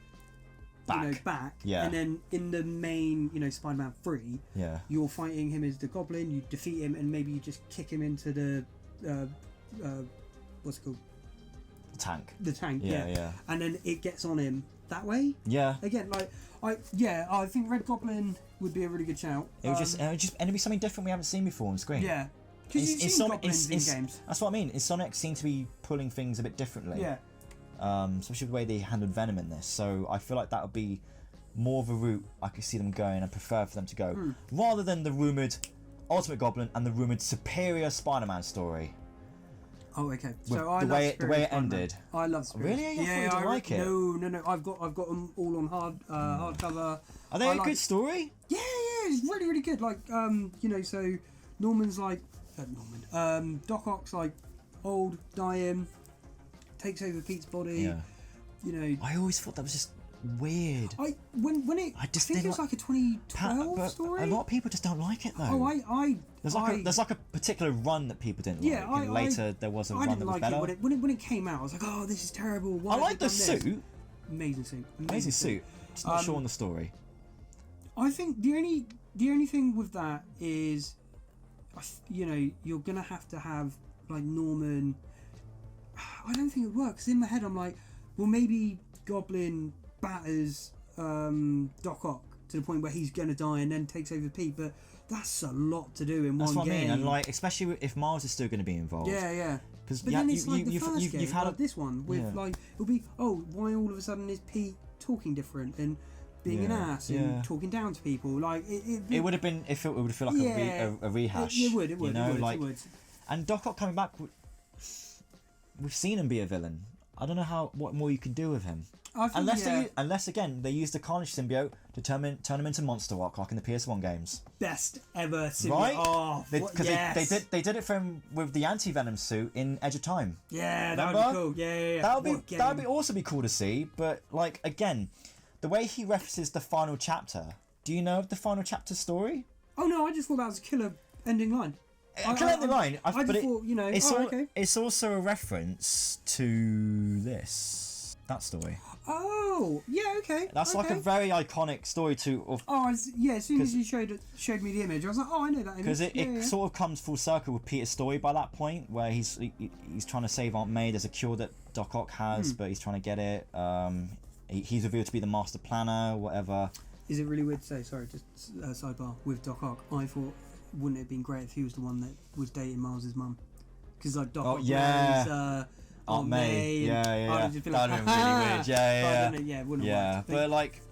back, and then in the main, Spider-Man 3, you're fighting him as the Goblin, you defeat him, and maybe you just kick him into the what's it called? The tank, yeah. And then it gets on him that way. Yeah. Again, I think Red Goblin would be a really good shout. It would it'd be something different we haven't seen before on screen. Yeah. Because you've seen Goblins in games. That's what I mean. Insomniac seem to be pulling things a bit differently. Yeah. Especially the way they handled Venom in this. So I feel like that would be more of a route I could see them going and prefer for them to go, rather than the rumoured Ultimate Goblin and the rumoured superior Spider-Man story. Oh, okay. So the way it ended. I love Spider-Man. Really? Yeah, I like it. No. I've got them all on hardcover. Are they a good story? Yeah, it's really, really good. Like, so Norman's like Doc Ock's like old, dying, takes over Pete's body. Yeah. I always thought that was just weird. I think it was like a 2012 story. A lot of people just don't like it though. There's like a particular run that people didn't like. And later there was a run that was better. When it came out, I was like, oh, this is terrible. Why I like the suit. Amazing suit. Amazing suit. Just not sure on the story. I think the only thing with that is, you're gonna have to have like Norman. I don't think it works. In my head, I'm like, well, maybe Goblin batters Doc Ock to the point where he's gonna die and then takes over Pete, but that's a lot to do in one game. That's what I mean, and like especially if Miles is still going to be involved. Yeah. Because then it's like the first game, you've had this one with like it'll be why all of a sudden is Pete talking different and being an ass and talking down to people? Like it would have been it would feel like a rehash. It would. And Doc Ock coming back, we've seen him be a villain. I don't know what more you can do with him. Unless again they use the Carnage symbiote to turn him into Monster Rock like in the PS1 games. Best ever symbiote. Right? Oh, because they did it for him with the Anti-Venom Suit in Edge of Time. Yeah, that would be cool. Yeah. That would also be cool to see. But like again, the way he references the final chapter. Do you know of the final chapter story? Oh no, I just thought that was a killer ending line. It's also a reference to that story. Oh, yeah, okay. That's like a very iconic story too. As soon as you showed me the image, I was like, oh, I know that image. Because it sort of comes full circle with Peter's story by that point, where he's trying to save Aunt May. There's a cure that Doc Ock has, but he's trying to get it. He's revealed to be the master planner, whatever. Is it really weird to say, sorry, just sidebar, with Doc Ock, I thought, wouldn't it have been great if he was the one that was dating Miles' mum? Because like Doc Ock marries Aunt May. That would have been really weird. But like,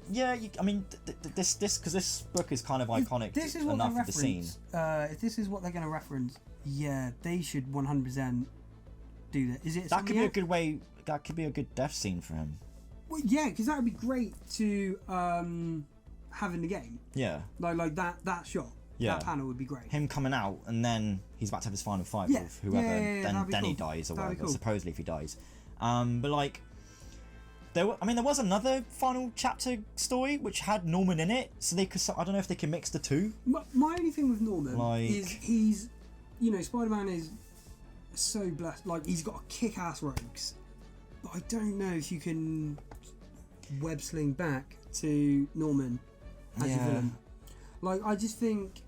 this because this book is kind of iconic enough for the scene. If this is what they're going to reference, they should 100% do that. Is it? That could be a good way. That could be a good death scene for him. Well, because that would be great to have in the game. Yeah. Like that shot. Yeah. That panel would be great. Him coming out and then he's about to have his final fight with whoever, and then he dies or whatever. Cool. Supposedly, if he dies, but like, there was another final chapter story which had Norman in it, so they could. I don't know if they can mix the two. My only thing with Norman is he's, Spider-Man is so blessed. Like he's got a kick-ass rogues, but I don't know if you can web sling back to Norman as a villain. Like I just think,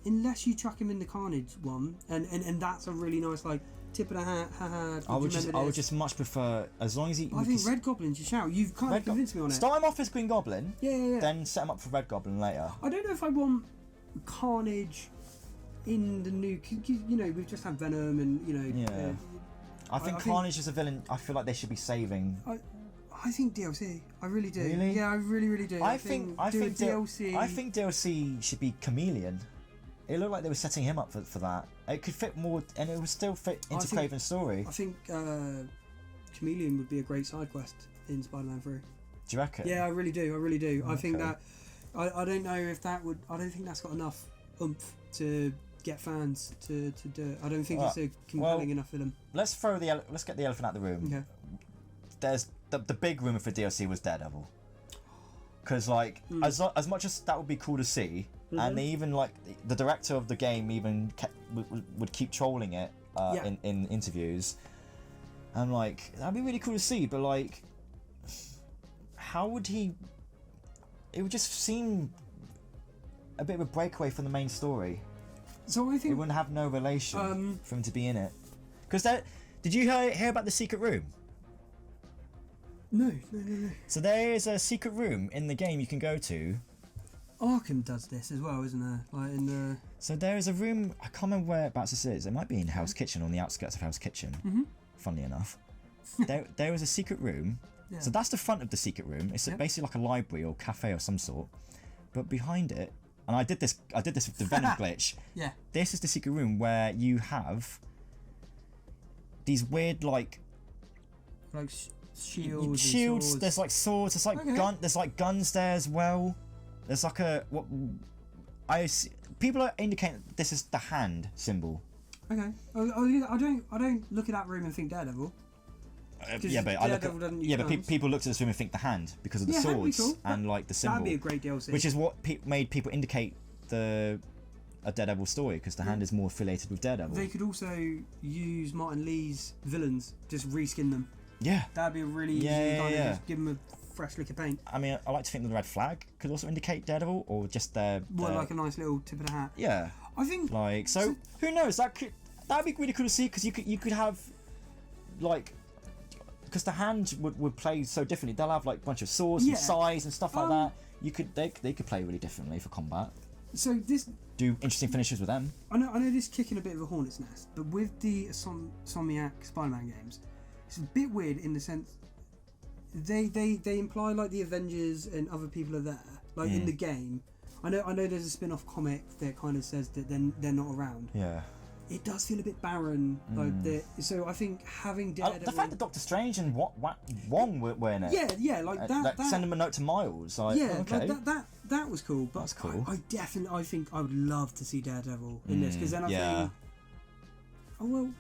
unless you chuck him in the Carnage one, and that's a really nice like tip of the hat. I would just much prefer, as long as he. I think Red Goblin's your shout. You've kind of convinced me on it. Start him off as Green Goblin. Yeah. Then set him up for Red Goblin later. I don't know if I want Carnage in the new. We've just had Venom and I think Carnage is a villain. I feel like they should be saving. I think DLC. I really do. Really? Yeah, I really, really do. I think DLC. I think DLC should be Chameleon. It looked like they were setting him up for that. It could fit more, and it would still fit into Kraven's story. I think Chameleon would be a great side quest in Spider-Man 3. Do you reckon? Yeah, I really do. Okay. I think that. I don't know if that would. I don't think that's got enough oomph to get fans to do it. I don't think it's a compelling enough film. Let's get the elephant out of the room. Okay. There's the big rumor for DLC was Daredevil. Because like as much as that would be cool to see, and they even like the director of the game even would keep trolling it in interviews. I'm like, that'd be really cool to see, but like, how would he? It would just seem a bit of a breakaway from the main story. So I think it wouldn't have no relation for him to be in it. Because did you hear about the secret room? No. So there is a secret room in the game you can go to. Arkham does this as well, isn't there? Like in the. So there is a room. I can't remember whereabouts this is. It might be in Hell's Kitchen, on the outskirts of Hell's Kitchen. Funnily enough, there is a secret room. Yeah. So that's the front of the secret room. It's basically like a library or cafe or some sort. But behind it, and I did this with the Venom glitch. Yeah. This is the secret room where you have these weird like shields. Swords. There's like swords. There's like There's like guns there as well. There's like people are indicating this is the hand symbol. Okay. I don't look at that room and think Daredevil. But people look at this room and think the hand because of the swords and like the symbol. That'd be a great DLC. Which is what made people indicate a Daredevil story, because the hand is more affiliated with Daredevil. They could also use Martin Lee's villains, just reskin them. Yeah. That'd be a really easy just give them a fresh lick of paint. I mean, I like to think that the red flag could also indicate Daredevil, or just their like a nice little tip of the hat. Yeah. I think like so who knows, that'd be really cool to see, because you could have like, because the hand would play so differently. They'll have like a bunch of swords and size and stuff like that. They could play really differently for combat. So this do interesting finishes with them. I know this kicking a bit of a hornet's nest, but with the Insomniac Spider-Man games, it's a bit weird in the sense they imply like the Avengers and other people are there, like in the game. I know there's a spin-off comic that kind of says that they're not around. Yeah. It does feel a bit barren, so I think having Daredevil... the fact that Doctor Strange and Wong were in it. Yeah, like that. Send him a note to Miles. Like, okay. Like that was cool. But that's cool. I think I would love to see Daredevil in this, because then I think,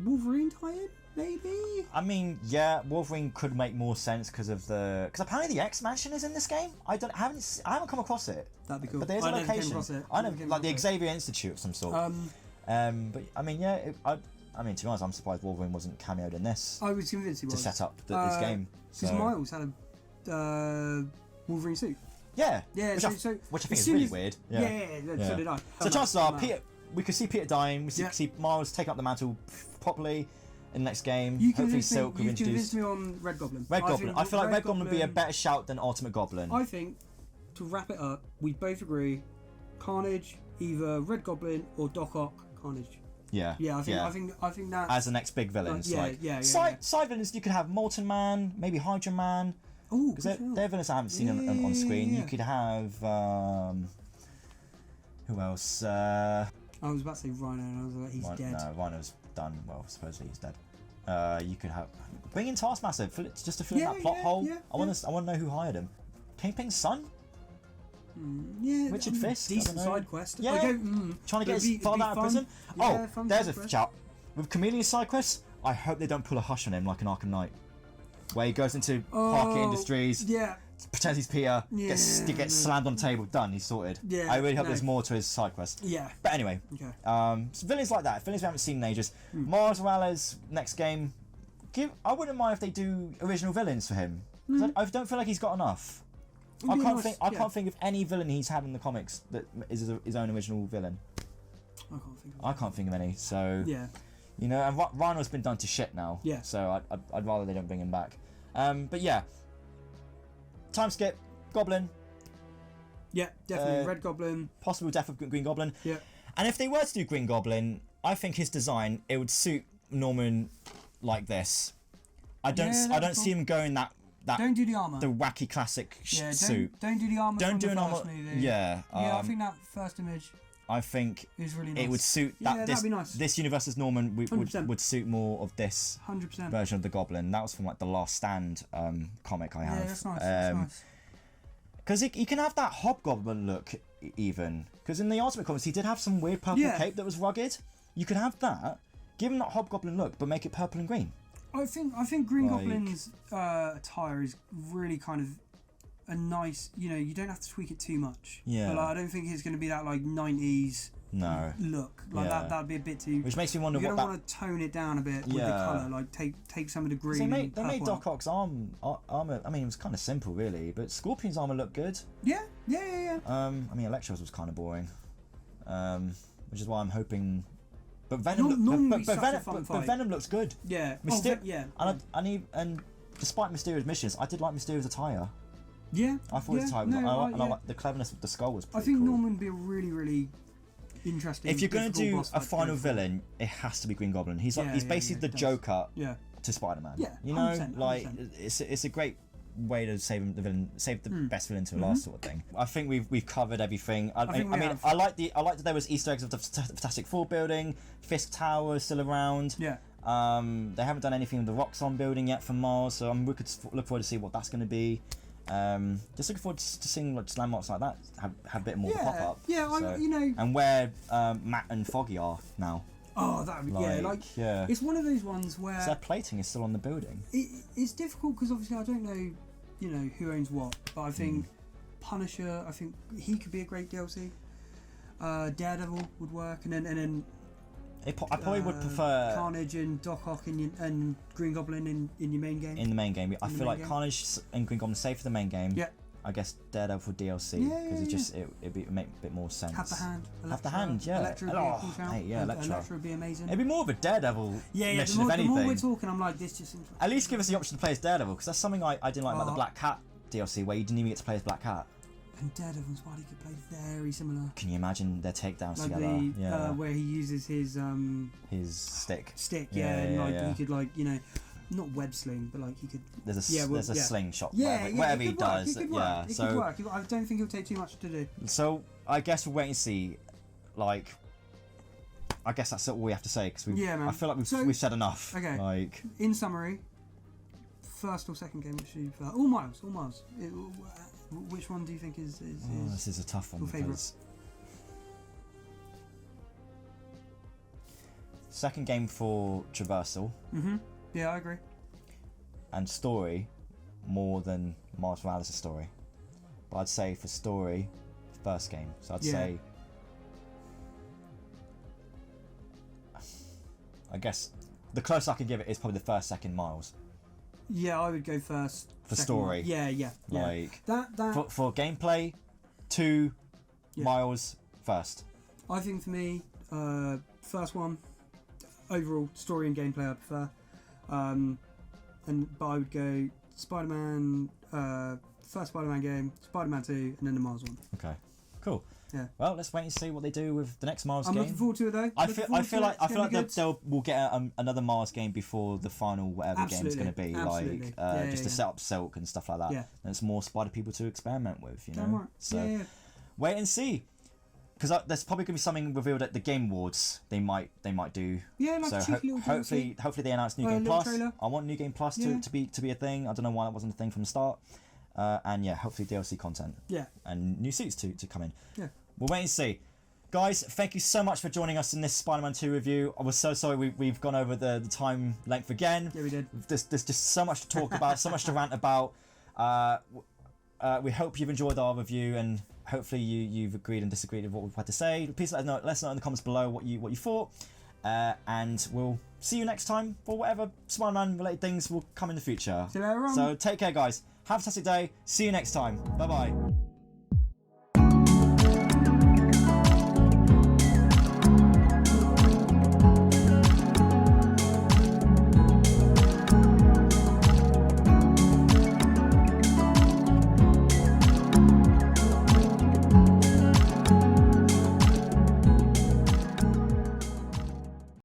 Wolverine tie-in maybe. I mean, Wolverine could make more sense because apparently the X Mansion is in this game. I haven't come across it. That'd be cool. But there's a location. I know, like the Xavier Institute of some sort. But I mean, to be honest, I'm surprised Wolverine wasn't cameoed in this. I was convinced he was to set up this game. Because Miles had a Wolverine suit. Yeah. Which I think is really weird. Yeah. So did I. So chances are, we could see Peter dying. We could see Miles taking up the mantle properly in the next game. Hopefully, Silk will be introduced. You convinced me on Red Goblin. I feel like Red Goblin would be a better shout than Ultimate Goblin. I think, to wrap it up, we both agree, Carnage, either Red Goblin or Doc Ock. Carnage. Yeah. I think that as the next big villains. Side villains, you could have Molten Man, maybe Hydra Man. Oh, because they're villains I haven't seen on screen. You could have who else? I was about to say Rhino, and I was like, he's dead. No, Rhino's done. Well, supposedly he's dead. You could have bring in Taskmaster just to fill in that plot hole. I want to know who hired him. Kingpin's son. Richard Fisk. Decent side quest. Yeah. Trying to get his father out of prison. There's a shout. With Chameleon's side quest, I hope they don't pull a Hush on him like an Arkham Knight, where he goes into Parker Industries, pretends he's Peter, gets slammed on the table, done, he's sorted. I really hope there's more to his side quest. But anyway, so villains like that, villains we haven't seen in ages. Miles Morales next game, I wouldn't mind if they do original villains for him. I don't feel like he's got enough. I can't think of any villain he's had in the comics that is his own original villain. I can't think of any. So you know, and Rhino's been done to shit now. So I'd rather they don't bring him back. But yeah, time skip. Goblin. Yeah, definitely Red Goblin. Possible death of Green Goblin. Yeah. And if they were to do Green Goblin, I think his design it would suit Norman like this. I don't see him going that. Don't do the armor. The wacky classic suit. Don't do the armor. Don't do an armor. Movie. Yeah. I think that first image. I think is really nice. It would suit that'd be nice. This universe's Norman would suit more of this 100% version of the Goblin. That was from like the Last Stand comic I have. Yeah, that's nice. Because he can have that Hobgoblin look even. Because in the Ultimate Comics he did have some weird purple cape that was rugged. You could have that, give him that Hobgoblin look, but make it purple and green. I think Green Goblin's attire is really kind of a nice. You don't have to tweak it too much. Yeah. But I don't think it's going to be that 90s. No. Look that'd be a bit too. Which makes me wonder you're what gonna want to tone it down a bit with the colour. Take some of the green. They made Doc Ock's armor. I mean, it was kind of simple, really, but Scorpion's armor looked good. Yeah. I mean, Electro's was kind of boring, which is why I'm hoping. But Venom, but Venom looks good. Yeah. And despite Mysterio's missions, I did like Mysterio's attire. Yeah. I thought his attire was. I like the cleverness of the skull was pretty cool. Norman would be a really, really interesting. If you're going to do a final villain, it has to be Green Goblin. He's basically the Joker to Spider-Man. Yeah, you know, 100%. It's a great way to save the best villain to the last sort of thing. I think we've covered everything. I like that there was Easter eggs of the Fantastic Four building. Fisk Tower is still around. Yeah. They haven't done anything with the Roxxon building yet for Mars, so we could look forward to see what that's going to be. Just looking forward to seeing landmarks like that have a bit more pop up. Yeah, and where Matt and Foggy are now. Oh, that it's one of those ones where their plating is still on the building. It's difficult because obviously I don't know, who owns what, but I think Punisher, I think he could be a great DLC. Daredevil would work, and then I probably would prefer Carnage and Doc Ock and Green Goblin in your main game. In the main game, I feel like Carnage and Green Goblin safe for the main game. Yeah. I guess Daredevil for DLC because it'd make a bit more sense. Have the hand. Have the hand, yeah. Electro would be cool. Electro would be amazing. It'd be more of a Daredevil mission, if anything. The more we're talking, I'm like, this just seems. At least give us the option to play as Daredevil, because that's something I didn't like about the Black Cat DLC, where you didn't even get to play as Black Cat. And Daredevil's why he could play very similar. Can you imagine their takedowns like together? Where he uses his stick. He could not web sling, but he could. There's a slingshot. Yeah, whatever he work. does. It could work. I don't think it'll take too much to do. So I guess we'll wait and see. I guess that's all we have to say because I feel like we've said enough. Okay. In summary, first or second game which you all miles. Which one do you think is this is a tough one because second game for traversal. Yeah, I agree. And story more than Miles Morales' story. But I'd say for story, first game. So I'd say I guess the closest I could give it is probably the first, second Miles. Yeah, I would go first. For story. Yeah. that for gameplay, 2 Miles first. I think for me, first one, overall story and gameplay I prefer. But I would go Spider-Man, first Spider-Man game, Spider-Man 2, and then the Miles one. Okay, cool. Yeah. Well, let's wait and see what they do with the next Miles game. I'm looking forward to it though. I feel like we'll get another Miles game before the final whatever game's going to be. Absolutely. Just to set up Silk and stuff like that. Yeah. And it's more Spider people to experiment with, Damn right. So wait and see. Because there's probably going to be something revealed at the Game Awards. They might do. Yeah, like so hopefully they announce New Game Plus. Trailer. I want New Game Plus to be a thing. I don't know why that wasn't a thing from the start. And hopefully DLC content. Yeah. And new suits to come in. Yeah. We'll wait and see. Guys, thank you so much for joining us in this Spider-Man 2 review. I was so sorry we've gone over the time length again. Yeah, we did. There's just so much to talk about, so much to rant about. We hope you've enjoyed our review and hopefully you've agreed and disagreed with what we've had to say. Please let us know in the comments below what you thought. And we'll see you next time for whatever Spider-Man related things will come in the future. See you later on. So take care, guys. Have a fantastic day. See you next time. Bye-bye.